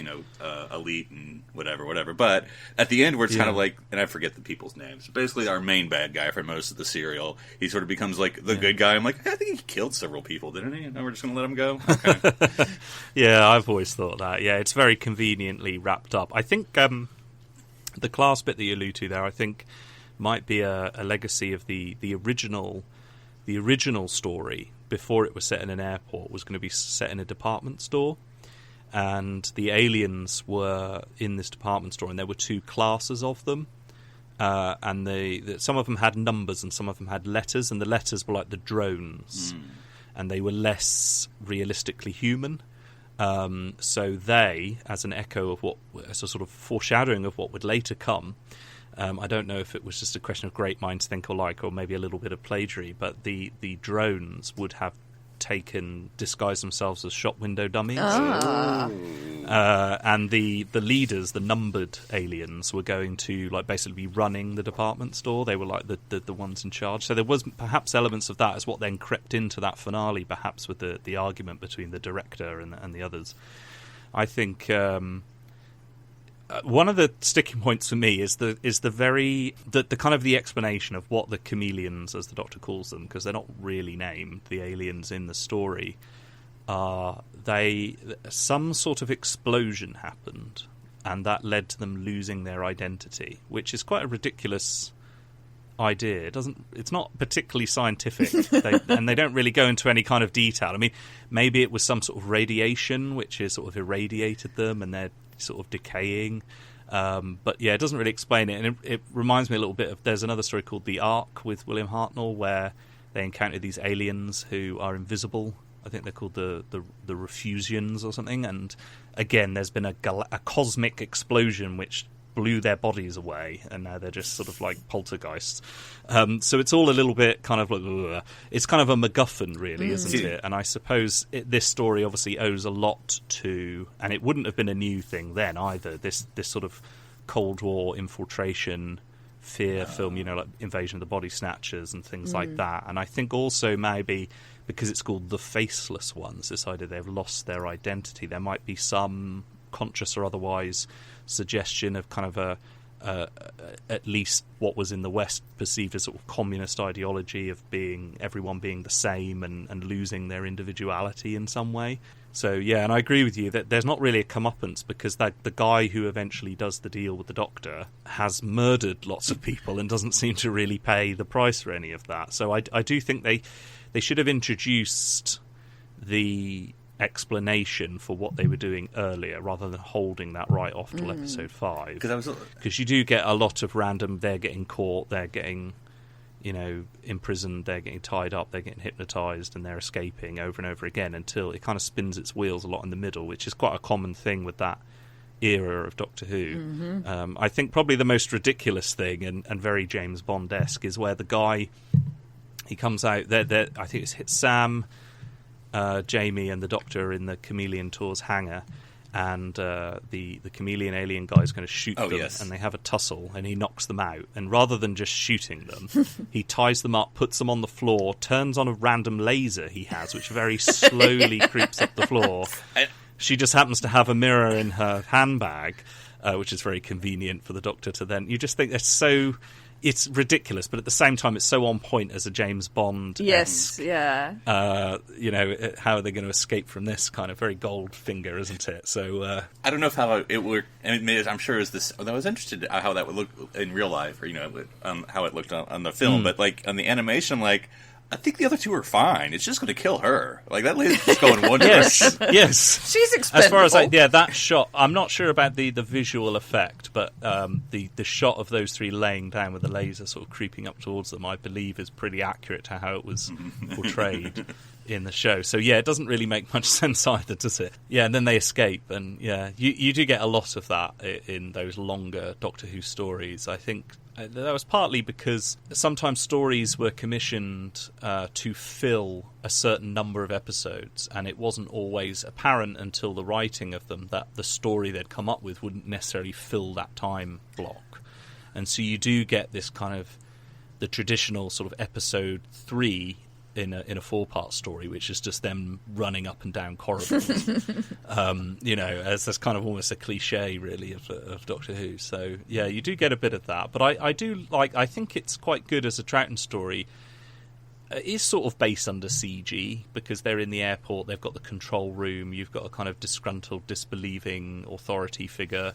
elite and whatever. But at the end where it's kind of like, and I forget the people's names, basically our main bad guy for most of the serial, he sort of becomes like the good guy. I'm like, I think he killed several people, didn't he? And now we're just going to let him go? Okay. Yeah, I've always thought that. Yeah, it's very conveniently wrapped up. I think the class bit that you allude to there, I think, might be a legacy of the original story before it was set in an airport was going to be set in a department store, and the aliens were in this department store, and there were two classes of them, and some of them had numbers and some of them had letters, and the letters were like the drones, and they were less realistically human. So they, as an echo of as a sort of foreshadowing of what would later come, I don't know if it was just a question of great minds think alike or maybe a little bit of plagiary, but the drones would have disguised themselves as shop window dummies. And the leaders, the numbered aliens, were going to basically be running the department store. They were like the ones in charge. So there was perhaps elements of that as what then crept into that finale, perhaps with the argument between the director and the others. I think one of the sticking points for me is the kind of the explanation of what the chameleons, as the Doctor calls them, because they're not really named, the aliens in the story, some sort of explosion happened, and that led to them losing their identity, which is quite a ridiculous idea. It's not particularly scientific, and they don't really go into any kind of detail. I mean, maybe it was some sort of radiation which has sort of irradiated them, and they're sort of decaying. But yeah, it doesn't really explain it, and it reminds me a little bit of, there's another story called The Ark with William Hartnell, where they encounter these aliens who are invisible. I think they're called the Refusians or something, and again there's been a cosmic explosion which blew their bodies away, and now they're just sort of like poltergeists. So it's all a little bit kind of like, ugh. It's kind of a MacGuffin, really, isn't it? And I suppose this story obviously owes a lot to, and it wouldn't have been a new thing then either, this sort of Cold War infiltration fear film, like Invasion of the Body Snatchers and things like that. And I think also maybe because it's called the Faceless Ones, this idea they've lost their identity, there might be some conscious or otherwise suggestion of kind of a at least what was in the West perceived as sort of communist ideology of everyone being the same and losing their individuality in some way. So yeah, and I agree with you that there's not really a comeuppance, because the guy who eventually does the deal with the Doctor has murdered lots of people and doesn't seem to really pay the price for any of that. So I do think they should have introduced the explanation for what they were doing earlier, rather than holding that right off till episode 5. Because you do get a lot of random, they're getting caught, they're getting, imprisoned, they're getting tied up, they're getting hypnotised, and they're escaping over and over again until it kind of spins its wheels a lot in the middle, which is quite a common thing with that era of Doctor Who. I think probably the most ridiculous thing, and very James Bond-esque, is where the guy, he comes out, I think it's Sam, Jamie and the Doctor in the Chameleon Tours hangar, and the chameleon alien guy is going to shoot them, and they have a tussle, and he knocks them out, and rather than just shooting them, he ties them up, puts them on the floor, turns on a random laser he has, which very slowly creeps up the floor. She just happens to have a mirror in her handbag, which is very convenient for the Doctor to then... You just think it's ridiculous, but at the same time, it's so on point as a James Bond. Yes, yeah. How are they going to escape from this kind of very Goldfinger, isn't it? So I don't know how it would. I'm sure is this. I was interested in how that would look in real life, or how it looked on the film. But like on the animation, I think the other two are fine. It's just going to kill her. That lady's just going one direction. Yes. She's expendable. As far as that shot, I'm not sure about the visual effect, but the shot of those three laying down with the laser sort of creeping up towards them, I believe, is pretty accurate to how it was portrayed in the show. So yeah, it doesn't really make much sense either, does it? Yeah, and then they escape, and yeah, you do get a lot of that in those longer Doctor Who stories. I think that was partly because sometimes stories were commissioned to fill a certain number of episodes, and it wasn't always apparent until the writing of them that the story they'd come up with wouldn't necessarily fill that time block. And so you do get this kind of the traditional sort of episode 3 in a 4-part story, which is just them running up and down corridors. As that's kind of almost a cliche, really, of Doctor Who. So yeah, you do get a bit of that. But I think it's quite good as a Troughton story. It is sort of based under CG, because they're in the airport, they've got the control room, you've got a kind of disgruntled, disbelieving authority figure.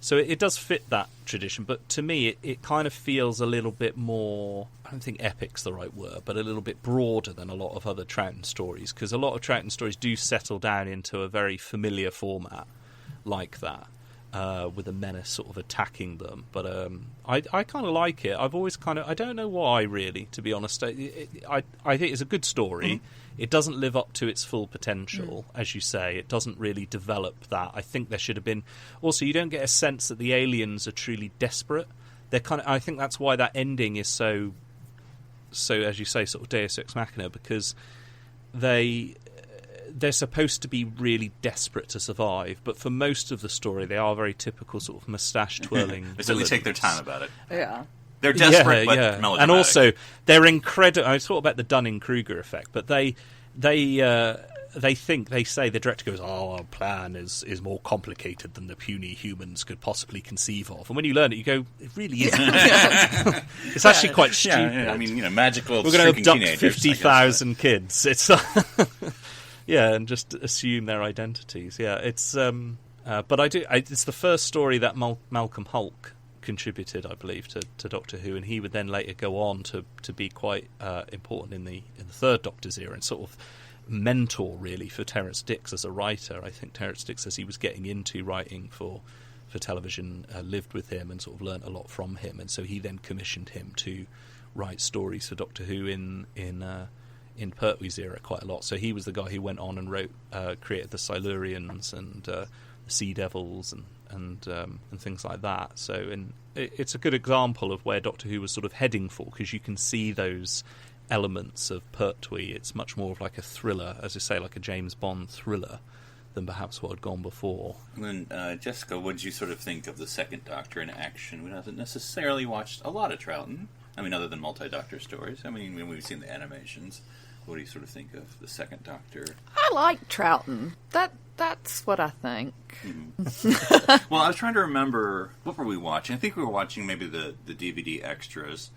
So it does fit that tradition, but to me it kind of feels a little bit more, I don't think epic's the right word, but a little bit broader than a lot of other Troughton stories, because a lot of Troughton stories do settle down into a very familiar format like that, with a menace sort of attacking them. But I kind of like it. I've always I don't know why, really, to be honest. I think it's a good story. It doesn't live up to its full potential, as you say. It doesn't really develop that. I think there should have been... Also, you don't get a sense that the aliens are truly desperate. They're I think that's why that ending is so, as you say, sort of Deus Ex Machina, because they're supposed to be really desperate to survive, but for most of the story, they are very typical sort of moustache-twirling They certainly take their time about it. Yeah. They're desperate, but melodramatic. And also, they're incredible. I thought about the Dunning-Kruger effect, but they say, the director goes, our plan is more complicated than the puny humans could possibly conceive of. And when you learn it, you go, it really isn't. It's actually quite stupid. Yeah. I mean, magical. We're going to abduct 50,000 kids. It's and just assume their identities. Yeah, it's. But it's the first story that Malcolm Hulke contributed, I believe, to Doctor Who, and he would then later go on to be quite important in the third Doctor's era, and sort of mentor, really, for Terrence Dicks as a writer. I think Terrence Dicks, as he was getting into writing for television, lived with him and sort of learnt a lot from him, and so he then commissioned him to write stories for Doctor Who in Pertwee's era quite a lot. So he was the guy who went on and created the Silurians and the Sea Devils and things like that. So it's a good example of where Doctor Who was sort of heading for, because you can see those elements of Pertwee. It's much more of like a thriller, as you say, like a James Bond thriller, than perhaps what had gone before. And then, Jessica, what did you sort of think of the second Doctor in action? We haven't necessarily watched a lot of Troughton. I mean, other than multi-Doctor stories. I mean, when we've seen the animations. What do you sort of think of the second Doctor? I like Troughton. That's what I think. Well, I was trying to remember, what were we watching? I think we were watching maybe the DVD extras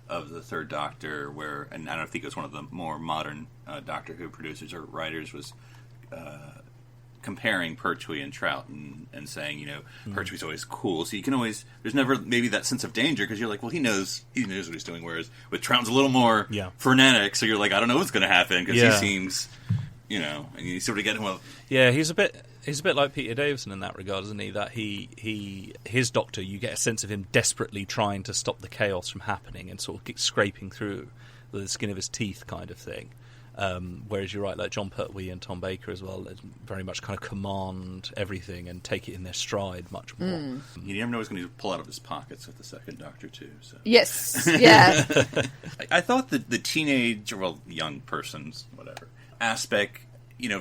of the third Doctor, where, and I don't think it was one of the more modern Doctor Who producers or writers, was comparing Pertwee and Troughton and saying, Pertwee's always cool, so you can always, there's never maybe that sense of danger, because you're like, well, he knows what he's doing, whereas with Troughton's a little more frenetic, so you're like, I don't know what's going to happen, because he seems, and you sort of get him, yeah, he's a bit like Peter Davison in that regard, isn't he? That his Doctor, you get a sense of him desperately trying to stop the chaos from happening and sort of scraping through with the skin of his teeth kind of thing. Whereas you're right, like John Pertwee and Tom Baker as well, very much kind of command everything and take it in their stride much more. You never know what's going to pull out of his pockets with the second Doctor too. So. Yes, yeah. I thought that the teenage, well, young persons, whatever, aspect,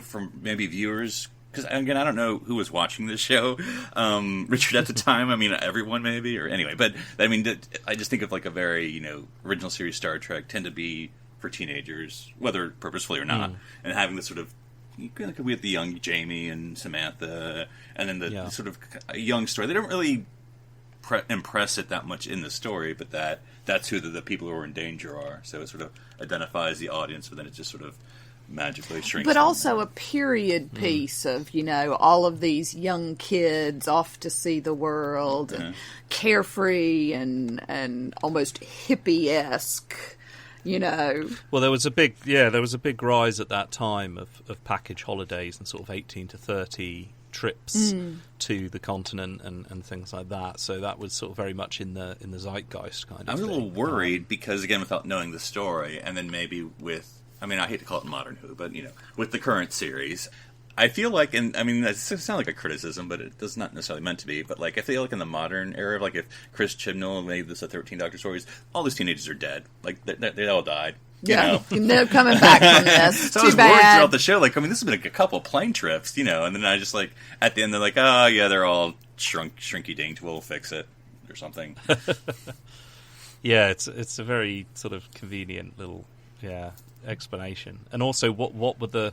from maybe viewers, because again, I don't know who was watching this show, Richard at the time. I mean, everyone maybe, or anyway. But I mean, I just think of like a very original series Star Trek tend to be for teenagers, whether purposefully or not, and having this sort of, like we have the young Jamie and Samantha, and then the sort of young story. They don't really impress it that much in the story, but that's who the people who are in danger are. So it sort of identifies the audience, but then it just sort of magically shrinks. But also a period piece of, all of these young kids off to see the world, and carefree and almost hippie-esque. Well, there was a big rise at that time of package holidays and sort of 18 to 30 trips to the continent and things like that. So that was sort of very much in the zeitgeist kind of thing. I was a little worried because, again, without knowing the story, and then maybe with, I mean, I hate to call it modern Who, but, with the current series, I feel like, and I mean, that sounds like a criticism, but it does not necessarily meant to be. But like, I feel like in the modern era, like if Chris Chibnall made this a 13 Doctor stories, all these teenagers are dead. Like they all died. Yeah, no coming back from this. So Too I was bad. worried throughout the show. Like, I mean, this has been like a couple plane trips, and then I just like at the end they're like, oh yeah, they're all shrinky dinked. We'll fix it or something. Yeah, it's a very sort of convenient little explanation. And also, what were the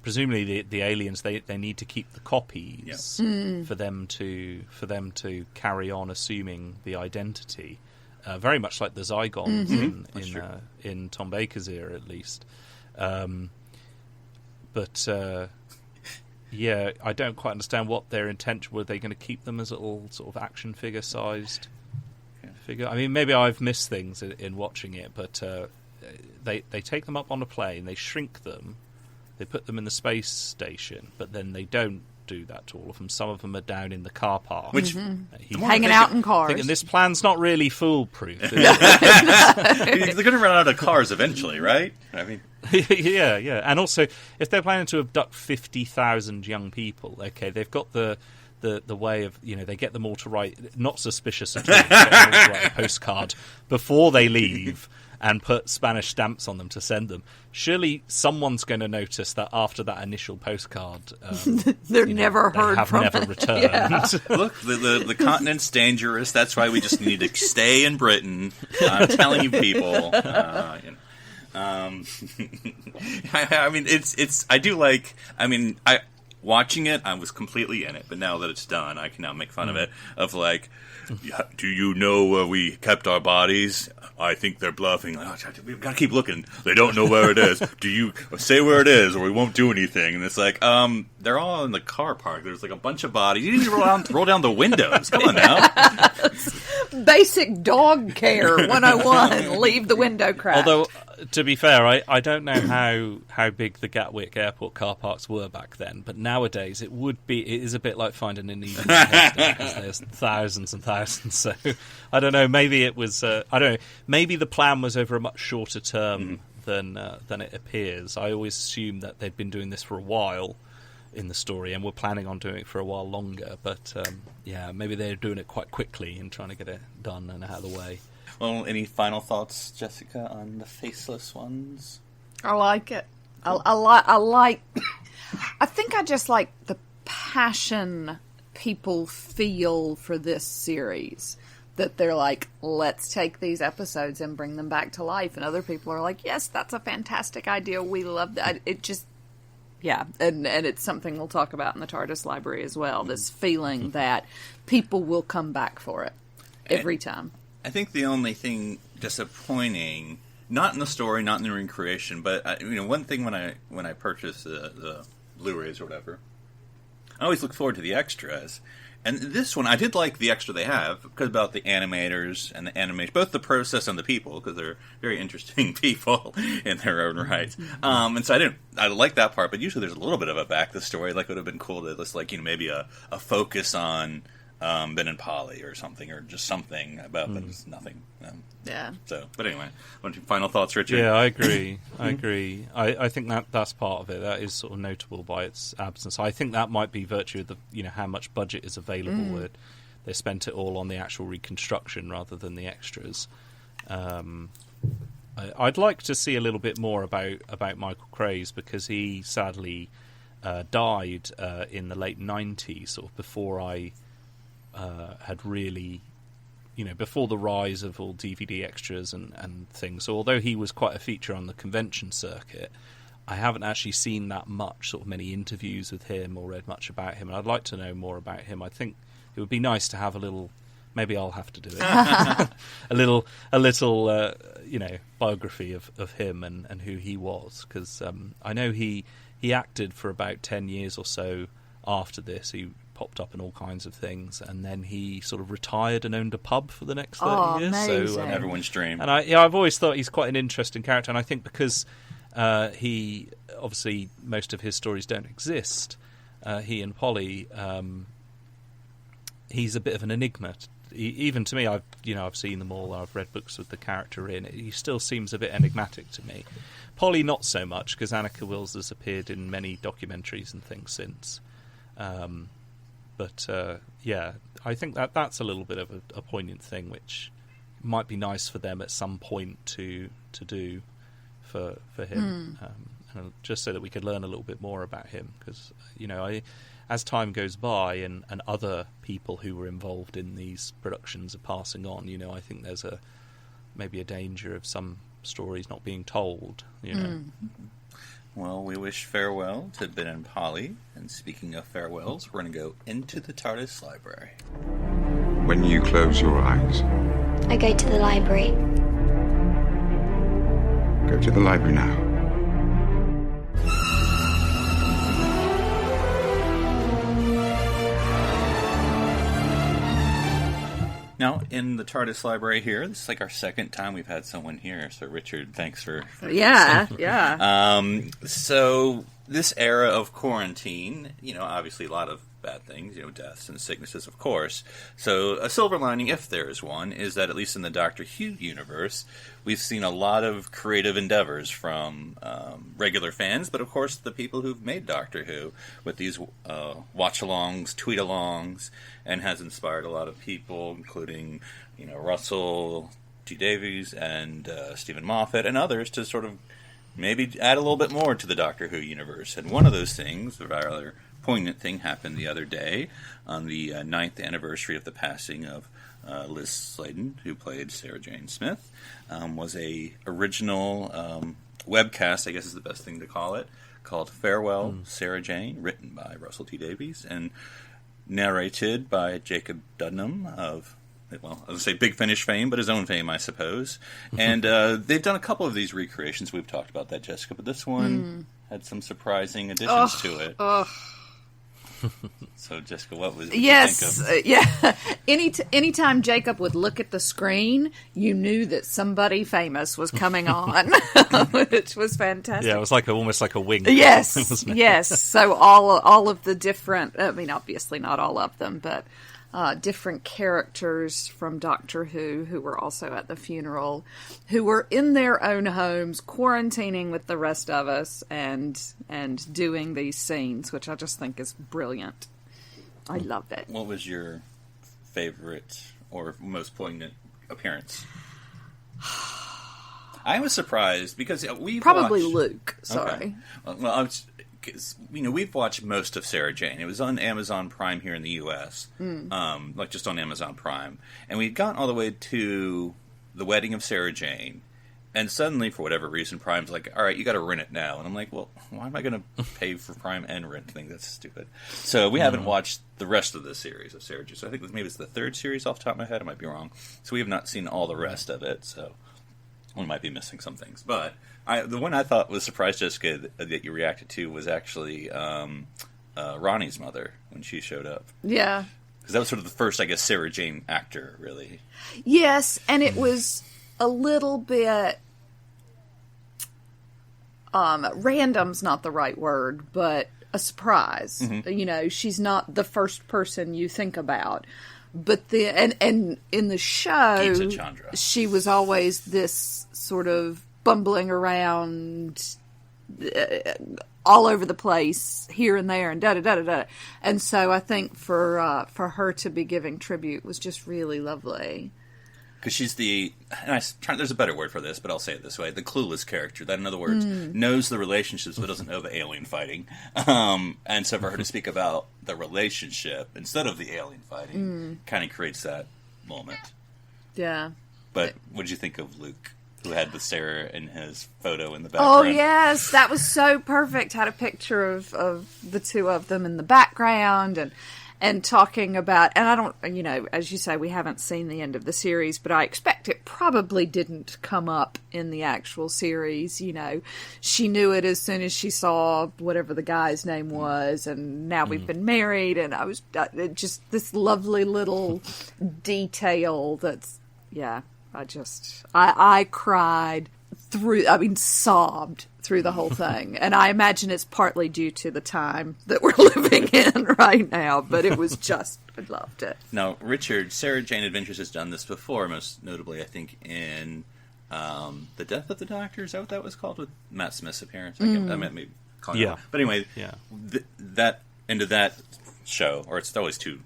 presumably the aliens, they need to keep the copies for them to carry on assuming the identity, very much like the Zygons in Tom Baker's era at least. But I don't quite understand what their intention. Were they going to keep them as little sort of action figure sized figure? I mean, maybe I've missed things in watching it, but they take them up on a plane, they shrink them. They put them in the space station, but then they don't do that to all of them. Some of them are down in the car park. Which hanging out in cars. Thinking this plan's not really foolproof. They're going to run out of cars eventually, right? I mean, yeah. And also, if they're planning to abduct 50,000 young people, okay, they've got the way of, they get them all to write, not suspicious at all, they get them all to write a postcard before they leave and put Spanish stamps on them to send them. Surely someone's going to notice that after that initial postcard, they're never heard have from. Never returned. Yeah. Look, the continent's dangerous. That's why we just need to stay in Britain. I'm telling you, people. I mean, it's. I do like. I mean, watching it, I was completely in it. But now that it's done, I can now make fun of it. Of like, do you know where we kept our bodies? I think they're bluffing. We've got to keep looking. They don't know where it is. Do you say where it is, or we won't do anything? And it's like, they're all in the car park. There's like a bunch of bodies. You didn't even roll down the windows. Come on now. Basic dog care 101. Leave the window cracked. Although, to be fair, I don't know how big the Gatwick Airport car parks were back then, but nowadays it is a bit like finding an Eden because there's thousands and thousands. So I don't know. Maybe it was. I don't know. Maybe the plan was over a much shorter term than it appears. I always assumed that they'd been doing this for a while in the story and were planning on doing it for a while longer. But maybe they're doing it quite quickly and trying to get it done and out of the way. Well, any final thoughts, Jessica, on the Faceless Ones? I like it. I think I just like the passion people feel for this series. that they're like, let's take these episodes and bring them back to life. And other people are like, yes, that's a fantastic idea. We love that. It just, yeah. And it's something we'll talk about in the TARDIS library as well. This feeling that people will come back for it every time. I think the only thing disappointing, not in the story, not in the recreation, but one thing when I purchase the Blu-rays or whatever, I always look forward to the extras. And this one, I did like the extra they have, because about the animators and the animation, both the process and the people, because they're very interesting people in their own right. And so I like that part, but usually there's a little bit of a back to the story. Like, it would have been cool to just, like, maybe a focus on Ben and Polly or something, or just something about them. Just nothing. Yeah. So, but anyway, final thoughts, Richard? Yeah, I agree. I think that's part of it. That is sort of notable by its absence. I think that might be virtue of the how much budget is available. They spent it all on the actual reconstruction rather than the extras. I'd like to see a little bit more about Michael Craze, because he sadly died in the late 90s, sort of before I had really, before the rise of all DVD extras and things. So although he was quite a feature on the convention circuit, I haven't actually seen that much, sort of many interviews with him or read much about him, and I'd like to know more about him. I think it would be nice to have a little, maybe I'll have to do it, a little biography of him and who he was, because I know he acted for about 10 years or so after this. He popped up in all kinds of things, and then he sort of retired and owned a pub for the next 30 years. Amazing. So everyone's dream. And I've always thought he's quite an interesting character, and I think because he, obviously, most of his stories don't exist, he and Polly, he's a bit of an enigma. Even to me, I've seen them all, I've read books with the character in. He still seems a bit enigmatic to me. Polly not so much, because Annika Wills has appeared in many documentaries and things since. But I think that's a little bit of a poignant thing, which might be nice for them at some point to do for him, and just so that we could learn a little bit more about him. Because as time goes by and other people who were involved in these productions are passing on, I think there's maybe a danger of some stories not being told. Well, we wish farewell to Ben and Polly. And speaking of farewells, we're going to go into the TARDIS library. When you close your eyes, I go to the library. go to the library now. Now, in the TARDIS library here, this is like our second time we've had someone here. So, Richard, thanks for Yeah. So, this era of quarantine, obviously a lot of bad things, deaths and sicknesses, of course. So, a silver lining, if there is one, is that at least in the Doctor Who universe, we've seen a lot of creative endeavors from regular fans, but of course the people who've made Doctor Who with these watch-alongs, tweet-alongs, and has inspired a lot of people, including, Russell T. Davies and Stephen Moffat and others, to sort of maybe add a little bit more to the Doctor Who universe. And one of those things, a rather poignant thing, happened the other day on the 9th anniversary of the passing of Liz Sladen, who played Sarah Jane Smith. Was a original webcast, I guess is the best thing to call it, called Farewell, Sarah Jane, written by Russell T. Davies and narrated by Jacob Dudnam of, well, I was going to say Big Finish fame, but his own fame, I suppose. And they've done a couple of these recreations. We've talked about that, Jessica, but this one had some surprising additions to it. So, Jessica, what was you think of? Anytime Jacob would look at the screen, you knew that somebody famous was coming on, which was fantastic. Yeah, it was almost like a wing. Yes, yes. So all of the different, obviously not all of them, but different characters from Doctor Who were also at the funeral, who were in their own homes, quarantining with the rest of us, and doing these scenes, which I just think is brilliant. I love it. What was your favorite or most poignant appearance? I was surprised because we probably watched... Luke. Sorry. Okay. Well, 'cause, we've watched most of Sarah Jane. It was on Amazon Prime here in the U.S., like just on Amazon Prime. And we'd gotten all the way to The Wedding of Sarah Jane. And suddenly, for whatever reason, Prime's like, all right, you got to rent it now. And I'm like, well, why am I going to pay for Prime and rent? I think that's stupid. So we haven't watched the rest of the series of Sarah Jane. So I think maybe it's the third series off the top of my head. I might be wrong. So we have not seen all the rest of it. So we might be missing some things. But the one I thought was surprised, Jessica, that you reacted to was actually Ronnie's mother when she showed up. Yeah. Because that was sort of the first, I guess, Sarah Jane actor, really. Yes, and it was a little bit random's not the right word, but a surprise. She's not the first person you think about. But and in the show, she was always this sort of bumbling around all over the place, here and there, and da-da-da-da-da. And so I think for her to be giving tribute was just really lovely. Because she's there's a better word for this, but I'll say it this way, the clueless character, that in other words, knows the relationships but doesn't know the alien fighting. And so for her to speak about the relationship instead of the alien fighting kind of creates that moment. Yeah. But what did you think of Luke, who had the Sarah in his photo in the background? Oh, yes, that was so perfect. Had a picture of the two of them in the background and talking about, and I don't, as you say, we haven't seen the end of the series, but I expect it probably didn't come up in the actual series. She knew it as soon as she saw whatever the guy's name was, and now we've been married, and I was just this lovely little detail that's, yeah, I cried sobbed through the whole thing. And I imagine it's partly due to the time that we're living in right now, but it was just, I loved it. Now, Richard, Sarah Jane Adventures has done this before, most notably, I think, in The Death of the Doctor. Is that what that was called? With Matt Smith's appearance? I meant maybe calling it. But anyway, that into that show, or it's always two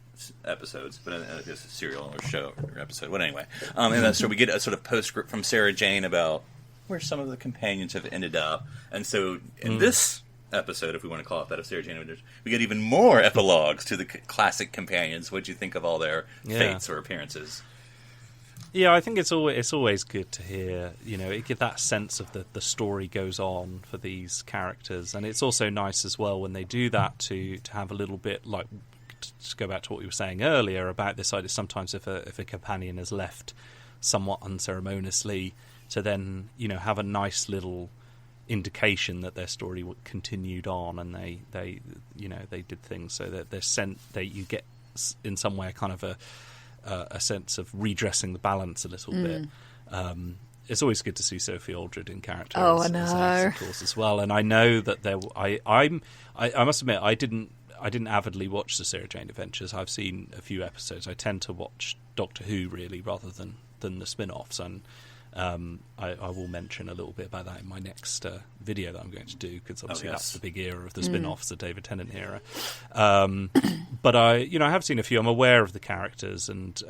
episodes, but it's a serial or show or episode. But anyway, and so we get a sort of postscript from Sarah Jane about where some of the companions have ended up. And so in this episode, if we want to call it that, of Sarah Jane Adventures, we get even more epilogues to the classic companions. What do you think of all their fates or appearances? Yeah, I think it's always good to hear, it gives that sense of the story goes on for these characters. And it's also nice as well when they do that to have a little bit, like, to go back to what we were saying earlier about this idea, sometimes if a companion is left somewhat unceremoniously, to then have a nice little indication that their story continued on, and they did things so that you get in some way kind of a sense of redressing the balance a little bit. It's always good to see Sophie Aldred in character. I know, of course, as well. And I know that I must admit I didn't avidly watch the Sarah Jane Adventures. I've seen a few episodes. I tend to watch Doctor Who really rather than the spin-offs, and I will mention a little bit about that in my next video that I'm going to do, because obviously that's the big era of the spin-offs, the David Tennant era. But I have seen a few. I'm aware of the characters, and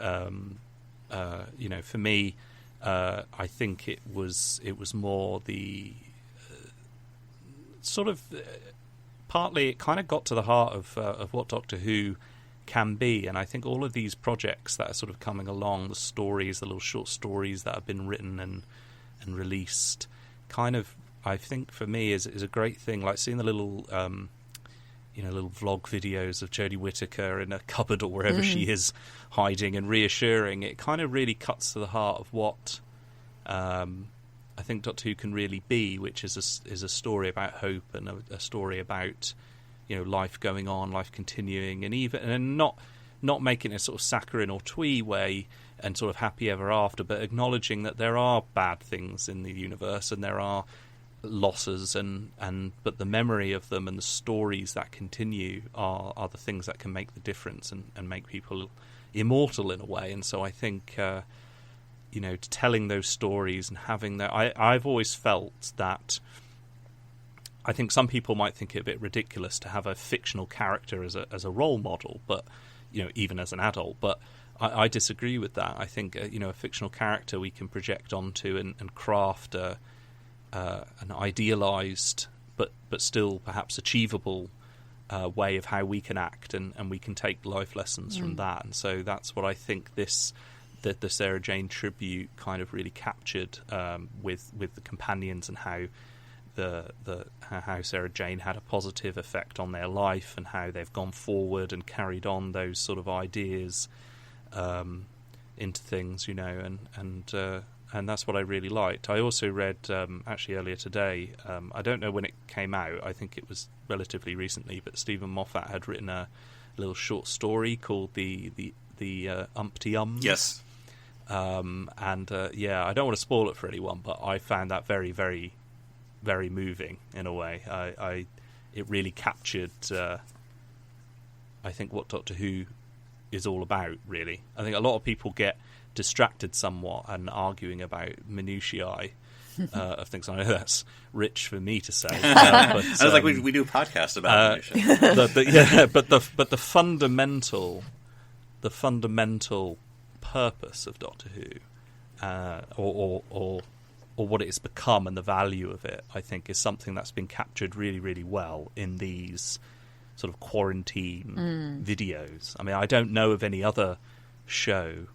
for me, I think it was more the sort of partly it kind of got to the heart of what Doctor Who can be, and I think all of these projects that are sort of coming along, the stories, the little short stories that have been written and released, kind of, I think for me is a great thing. Like seeing the little little vlog videos of Jodie Whittaker in a cupboard or wherever she is hiding, and reassuring. It kind of really cuts to the heart of what I think Doctor Who can really be, which is a story about hope, and a story about life going on, life continuing, and not making a sort of saccharine or twee way and sort of happy ever after, but acknowledging that there are bad things in the universe and there are losses, but the memory of them and the stories that continue are the things that can make the difference and make people immortal in a way. And so I think telling those stories and having that, I've always felt that I think some people might think it a bit ridiculous to have a fictional character as a role model, but even as an adult. But I disagree with that. I think a fictional character we can project onto and craft an idealized but still perhaps achievable way of how we can act, and we can take life lessons from that. And so that's what I think the Sarah Jane tribute kind of really captured, with the companions, and how how Sarah Jane had a positive effect on their life, and how they've gone forward and carried on those sort of ideas into things, and that's what I really liked. I also read, actually earlier today, I don't know when it came out, I think it was relatively recently, but Stephen Moffat had written a little short story called the Umpty Ums. Yes. I don't want to spoil it for anyone, but I found that very, very, very moving in a way. It really captured, I think, what Doctor Who is all about, really. I think a lot of people get distracted somewhat and arguing about minutiae of things. I know that's rich for me to say. But, I was like, we do a podcast about minutiae. but the fundamental purpose of Doctor Who, or what it has become, and the value of it, I think, is something that's been captured really, really well in these sort of quarantine videos. I mean, I don't know of any other show,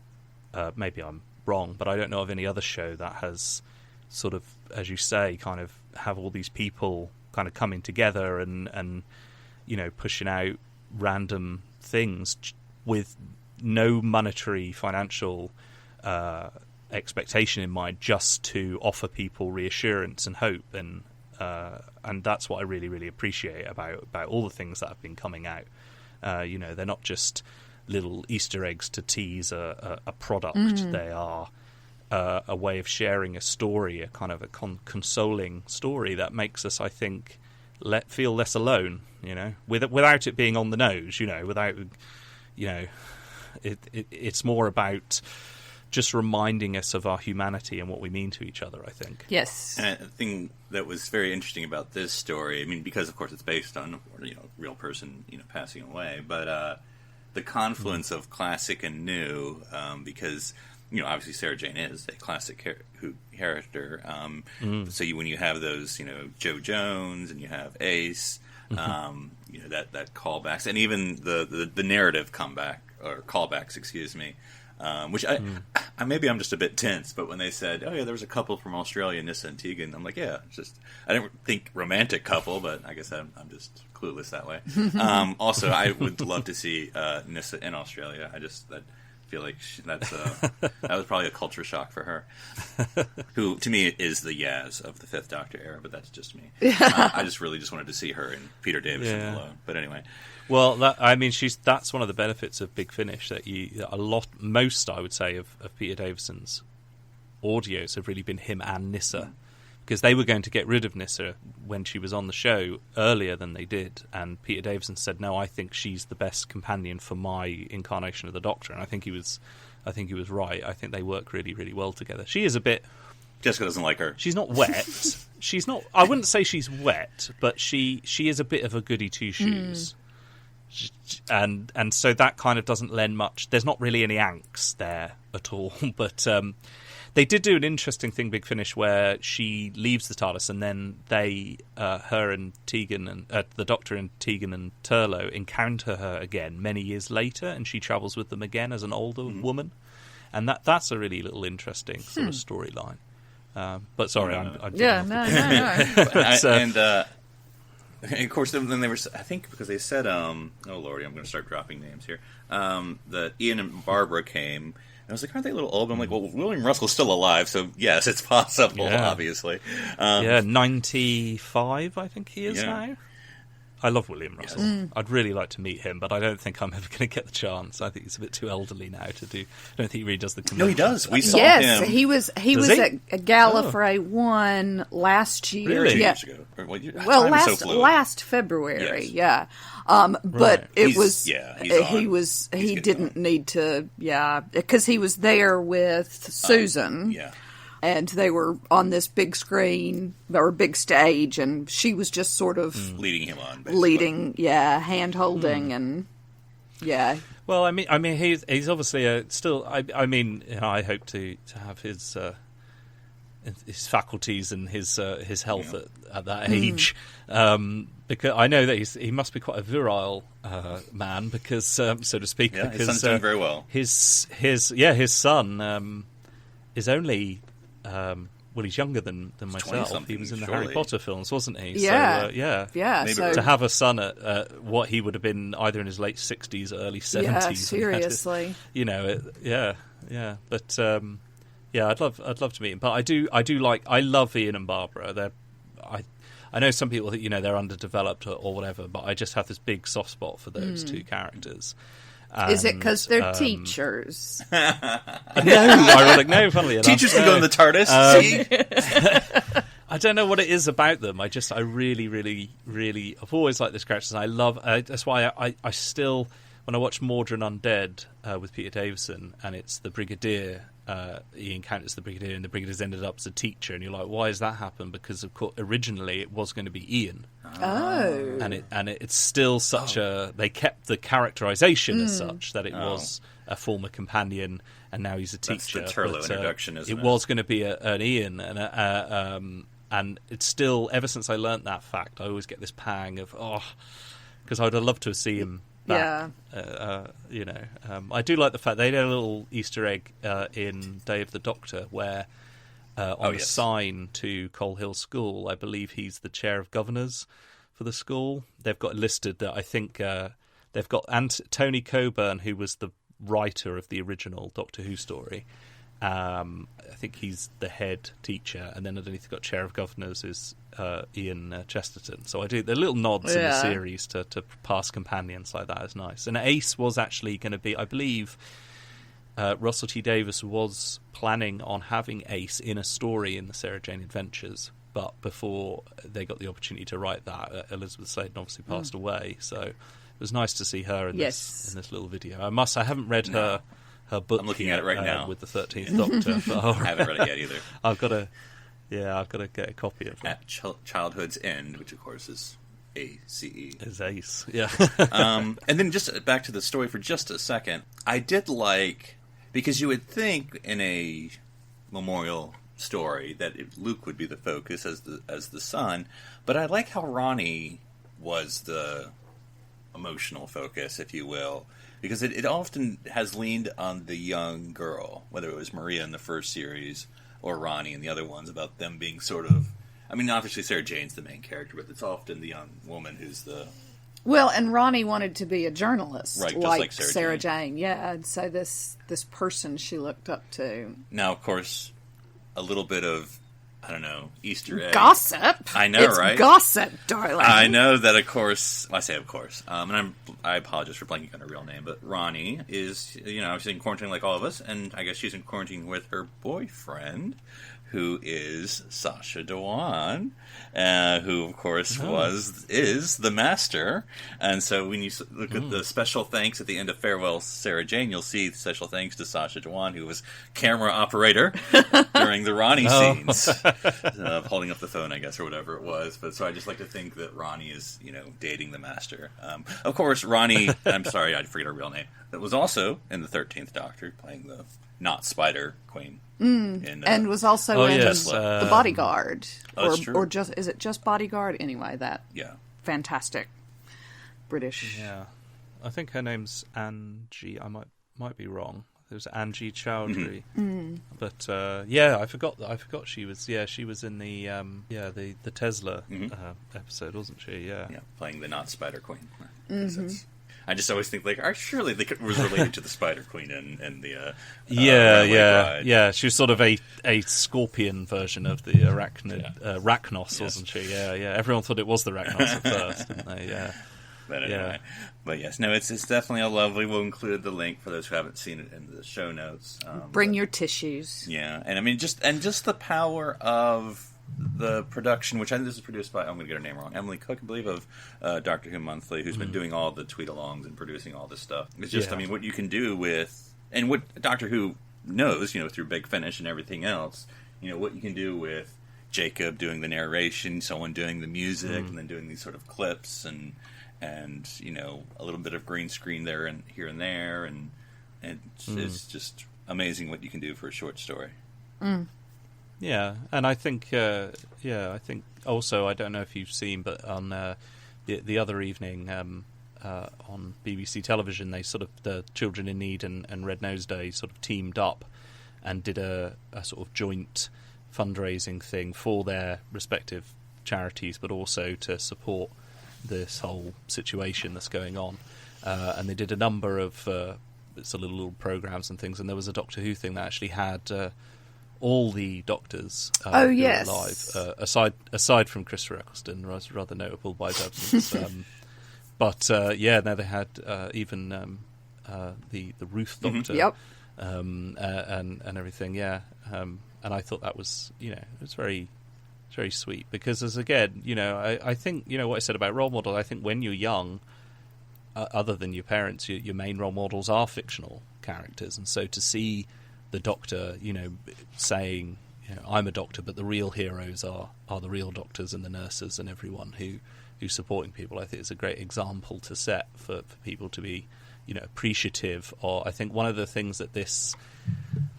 maybe I'm wrong, but I don't know of any other show that has sort of, as you say, kind of have all these people kind of coming together and pushing out random things with no monetary financial expectation in mind, just to offer people reassurance and hope, and that's what I really, really appreciate about all the things that have been coming out. They're not just little Easter eggs to tease a product. They are a way of sharing a story, a kind of a consoling story that makes us, I think, feel less alone. Without it being on the nose. It's more about just reminding us of our humanity and what we mean to each other, I think. Yes. And the thing that was very interesting about this story, I mean, because of course it's based on a real person passing away, but the confluence of classic and new, because obviously Sarah Jane is a classic character. So when you have those, Jo Jones, and you have Ace, that callbacks, and even the narrative callbacks, excuse me. Which maybe I'm just a bit tense, but when they said, "Oh yeah, there was a couple from Australia, Nyssa and Tegan," I'm like, "Yeah, I didn't think romantic couple, but I guess I'm just clueless that way." Also, I would love to see Nyssa in Australia. I feel like that was probably a culture shock for her, who to me is the Yaz of the Fifth Doctor era, but that's just me. I just wanted to see her and Peter Davison alone. But anyway. Well, that's one of the benefits of Big Finish, that most I would say of Peter Davison's audios have really been him and Nyssa, because they were going to get rid of Nyssa when she was on the show earlier than they did, and Peter Davison said, "No, I think she's the best companion for my incarnation of the Doctor," and I think he was right. I think they work really, really well together. She is a bit. Jessica doesn't like her. She's not wet. She's not. I wouldn't say she's wet, but she is a bit of a goody two shoes. And so that kind of doesn't lend much. There's not really any angst there at all. But they did do an interesting thing, Big Finish, where she leaves the TARDIS, and then her and Tegan, and the Doctor and Tegan and Turlough encounter her again many years later, and she travels with them again as an older woman, and that's a really little interesting sort of storyline. But sorry, no. And of course, then they were, I think, because they said, oh lordy, I'm going to start dropping names here, that Ian and Barbara came, and I was like, aren't they a little old? But I'm like, well, William Russell's still alive, so yes, it's possible, obviously. 95, I think he is now. I love William Russell. Yes. I'd really like to meet him, but I don't think I'm ever going to get the chance. I think he's a bit too elderly now to do. I don't think he really does the convention. No, he does. We saw him. Yes, he was at Gallifrey 1 last year. Really? Yeah. Years ago. Well, last February, yes. But Right. he didn't need to, because he was there with Susan. And they were on this big screen, or big stage, and she was just sort of leading him on, basically. hand-holding, and, Well, I mean, he's obviously still. I mean, I hope to have his his faculties and his health at that age. Because I know that he must be quite a virile man, because so to speak. Yeah, because his son's doing very well. His son is only he's younger than myself. He was in the Harry Potter films, wasn't he? Yeah, So, so to have a son at what he would have been either in his late 60s, early 70s. Yeah, seriously. But. I'd love to meet him, but I love Ian and Barbara. I know some people that they're underdeveloped or whatever, but I just have this big soft spot for those two characters. And, is it because they're teachers? No, ironic. No, funnily enough, teachers can go in the TARDIS. See? I don't know what it is about them. I really, really, really, I've always liked this character. And I love. That's why I still, when I watch Mordred Undead with Peter Davison, and it's the Brigadier. He encounters the Brigadier, and the Brigadier's ended up as a teacher, and you're like, why has that happened? Because of course, originally it was going to be Ian. Oh, and it's still such a. They kept the characterization as such that it was a former companion, and now he's a teacher. That's the Turlough introduction, isn't it? It was going to be an Ian, and it's still. Ever since I learnt that fact, I always get this pang of because I would have loved to see him. Back. Yeah. I do like the fact they did a little Easter egg in Day of the Doctor where on the sign to Coal Hill School, I believe he's the chair of governors for the school. They've got listed that I think they've got Tony Coburn, who was the writer of the original Doctor Who story. I think he's the head teacher, and then underneath you've got chair of governors is Ian Chesterton. So I do the little nods in the series to past companions like that is nice. And Ace was actually going to be, I believe, Russell T Davies was planning on having Ace in a story in the Sarah Jane Adventures, but before they got the opportunity to write that, Elizabeth Sladen obviously passed away. So it was nice to see her in this little video. I haven't read her book. I'm looking at it right now with the 13th Doctor. But I haven't read it yet either. I've got to get a copy of it. At Childhood's End, which of course is ACE. Is Ace, yeah. And then just back to the story for just a second. I did like, because you would think in a memorial story that Luke would be the focus as the son, but I like how Ronnie was the emotional focus, if you will. Because it often has leaned on the young girl, whether it was Maria in the first series or Ronnie in the other ones, about them being sort of... I mean, obviously Sarah Jane's the main character, but it's often the young woman who's the... Well, and Ronnie wanted to be a journalist, right, just like Sarah Jane. Yeah, and so this person she looked up to. Now, of course, a little bit of, I don't know, Easter egg. Gossip. I know, it's right? Gossip, darling. I know that, of course. I say, of course, and I apologize for blanking on her real name, but Ronnie is, she's in quarantine like all of us, and I guess she's in quarantine with her boyfriend, who is Sacha Dhawan, who, of course, is the Master. And so when you look at the special thanks at the end of Farewell, Sarah Jane, you'll see special thanks to Sacha Dhawan, who was camera operator during the Ronnie scenes, holding up the phone, I guess, or whatever it was. But so I just like to think that Ronnie is, dating the Master. Of course, Ronnie, I'm sorry, I forget her real name, that was also in the 13th Doctor, playing the not Spider Queen. And was also in The Bodyguard. True. Or just, is it just Bodyguard? Anyway, that fantastic British. Yeah. I think her name's Angie. I might be wrong. It was Angie Chowdhury. But I forgot she was in the the Tesla episode, wasn't she? Yeah, playing the not Spider Queen. I just always think, surely they was related to the Spider Queen and the Bride. She was sort of a scorpion version of the arachnid Rachnos, wasn't she? Yeah. Everyone thought it was the Rachnos at first, didn't they? Yeah. But anyway, but yes, no, it's definitely a lovely. We'll include the link for those who haven't seen it in the show notes. Bring your tissues. Yeah, and I mean, just the power of the production, which I think this is produced by, I'm going to get her name wrong, Emily Cook, I believe, of Doctor Who Monthly, who's been doing all the tweet-alongs and producing all this stuff. It's just, I mean, what you can do with, and what Doctor Who knows, through Big Finish and everything else, what you can do with Jacob doing the narration, someone doing the music, and then doing these sort of clips, and a little bit of green screen there and here and there, and it's just amazing what you can do for a short story. Yeah, and I think I think also, I don't know if you've seen, but on the other evening on BBC television, they sort of, the Children in Need and Red Nose Day sort of teamed up and did a sort of joint fundraising thing for their respective charities, but also to support this whole situation that's going on. And they did a number of sort of little programs and things, and there was a Doctor Who thing that actually had all the Doctors who were alive, aside from Christopher Eccleston, was rather notable by his absence. But they had even the Ruth Doctor, Yep. and everything, and I thought that was, it was very, very sweet, because as again, I think, what I said about role models, I think when you're young, other than your parents, your main role models are fictional characters, and so to see the Doctor, saying, I'm a doctor, but the real heroes are the real doctors and the nurses and everyone who's supporting people, I think it's a great example to set for people to be, appreciative. Or I think one of the things that this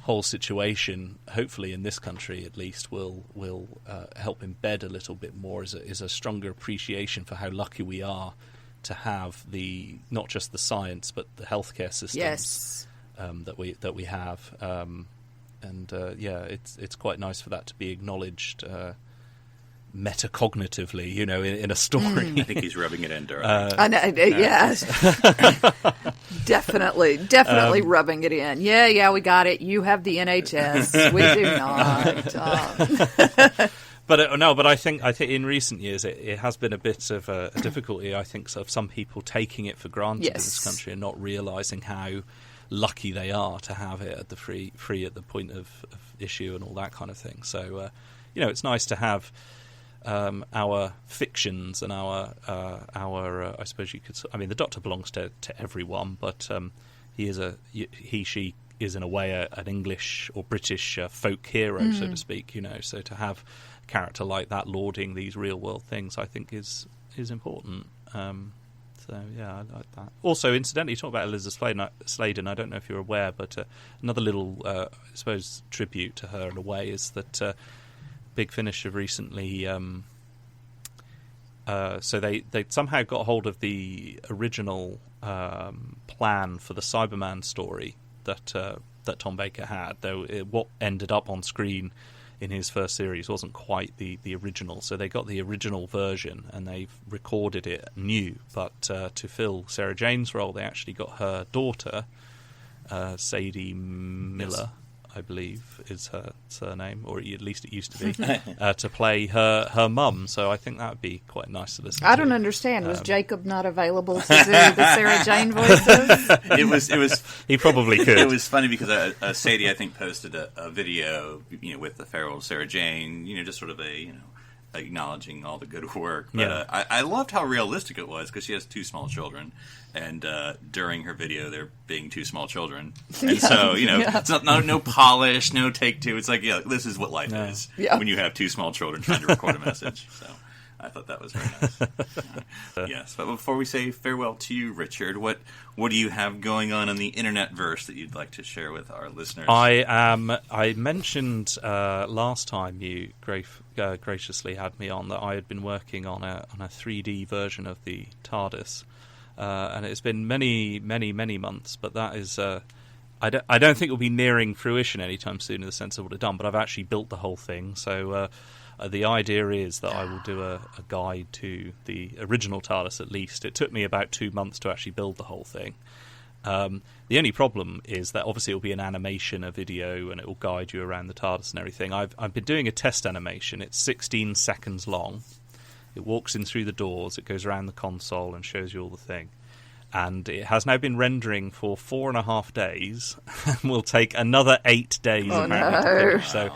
whole situation, hopefully in this country at least, will help embed a little bit more is a stronger appreciation for how lucky we are to have not just the science but the healthcare systems. Yes. That we have, it's quite nice for that to be acknowledged metacognitively, in a story. I think he's rubbing it in, Durham. I know, yes. Definitely rubbing it in. Yeah, we got it. You have the NHS. We do not. But I think in recent years it has been a bit of a difficulty, I think, of some people taking it for granted in this country and not realising how lucky they are to have it at the free at the point of issue and all that kind of thing. So it's nice to have our fictions and our I suppose you could, the Doctor belongs to everyone, but she is in a way an English or British folk hero, so to speak. So to have a character like that lauding these real world things, I think is important. So I like that. Also, incidentally, talk about Elizabeth Sladen. I don't know if you're aware, but another little, I suppose, tribute to her in a way is that Big Finish have recently. So they somehow got hold of the original plan for the Cyberman story that Tom Baker had. Though what ended up on screen in his first series wasn't quite the original, so they got the original version and they've recorded it new, but to fill Sarah Jane's role they actually got her daughter, Sadie Miller, I believe is her surname, or at least it used to be, to play her mum. So I think that would be quite nice to listen to. I don't understand. Was Jacob not available to do the Sarah Jane voices? It was. He probably could. It was funny because Sadie, I think, posted a video, with the feral Sarah Jane, just sort of acknowledging all the good work. But I loved how realistic it was, because she has two small children, and during her video they're being two small children, and so it's not no polish, no take two. It's like, this is what life is when you have two small children trying to record a message. So I thought that was very nice. Yes, but before we say farewell to you, Richard, what do you have going on in the internet verse that you'd like to share with our listeners? I mentioned last time you graciously had me on that I had been working on a 3D version of the TARDIS, and it's been many months, but that is I don't think it will be nearing fruition anytime soon in the sense of what I've done, but I've actually built the whole thing. So the idea is that I will do a guide to the original TARDIS at least. It took me about 2 months to actually build the whole thing. The only problem is that obviously it will be an animation, a video, and it will guide you around the TARDIS and everything. I've been doing a test animation. It's 16 seconds long. It walks in through the doors, it goes around the console and shows you all the thing. And it has now been rendering for 4.5 days and will take another 8 days apparently to finish. So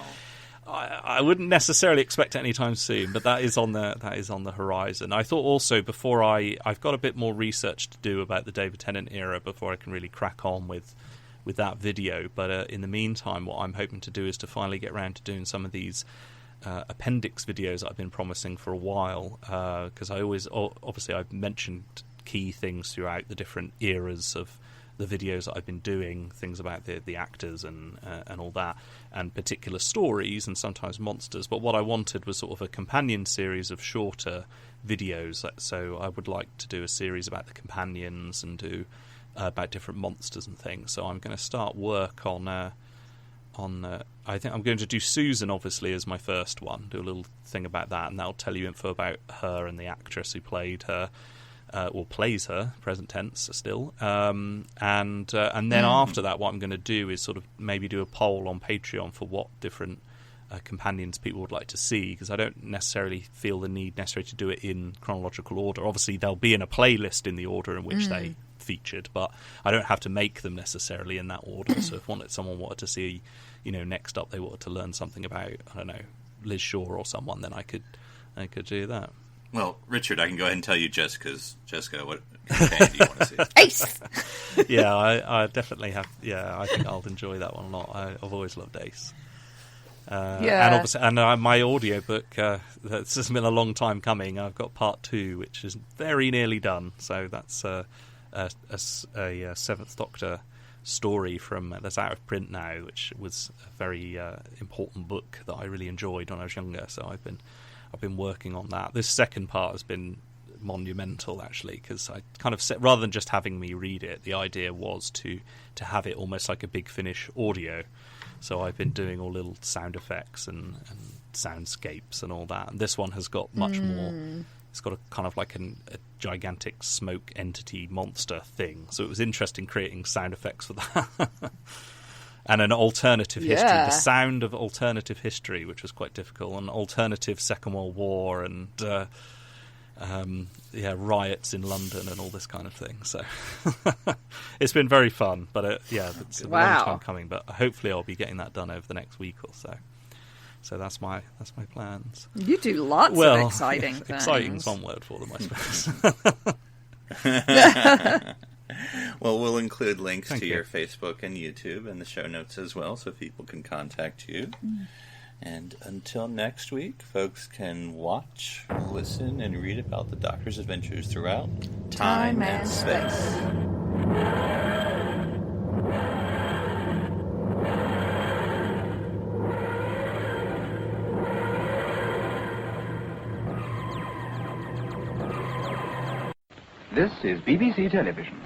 I wouldn't necessarily expect it anytime soon, but that is on the horizon. I thought also before I've got a bit more research to do about the David Tennant era before I can really crack on with that video. But in the meantime, what I'm hoping to do is to finally get around to doing some of these appendix videos that I've been promising for a while, because I've mentioned key things throughout the different eras of the videos that I've been doing, things about the actors and all that, and particular stories and sometimes monsters. But what I wanted was sort of a companion series of shorter videos. So I would like to do a series about the companions and do about different monsters and things. So I'm going to start work on I think I'm going to do Susan, obviously, as my first one, do a little thing about that, and that'll tell you info about her and the actress who played her, or plays her, present tense still. And then after that, what I'm going to do is sort of maybe do a poll on Patreon for what different companions people would like to see, because I don't necessarily feel the need necessarily to do it in chronological order. Obviously, they'll be in a playlist in the order in which they featured, but I don't have to make them necessarily in that order. So if someone wanted to see, next up they wanted to learn something about, I don't know, Liz Shaw or someone, then I could do that. Well, Richard, I can go ahead and tell you Jessica, what campaign do you want to see? Ace! Yeah, I definitely have. Yeah, I think I'll enjoy that one a lot. I've always loved Ace. And obviously, my audiobook, this has been a long time coming. I've got part 2, which is very nearly done. So that's a Seventh Doctor story that's out of print now, which was a very important book that I really enjoyed when I was younger. So I've been working on that. This second part has been monumental, actually, because I kind of set, rather than just having me read it, the idea was to have it almost like a Big Finish audio. So I've been doing all little sound effects and soundscapes and all that. And this one has got much more. It's got a kind of like a gigantic smoke entity monster thing. So it was interesting creating sound effects for that. And an alternative history, the sound of alternative history, which was quite difficult, and alternative Second World War and riots in London and all this kind of thing. So it's been very fun, but it's a long time coming. But hopefully I'll be getting that done over the next week or so. So that's my plans. You do lots of exciting things. Exciting's one word for them, I suppose. Well, we'll include links to your Facebook and YouTube in the show notes as well, so people can contact you. And until next week, folks can watch, listen, and read about the Doctor's adventures throughout time and space. This is BBC Television.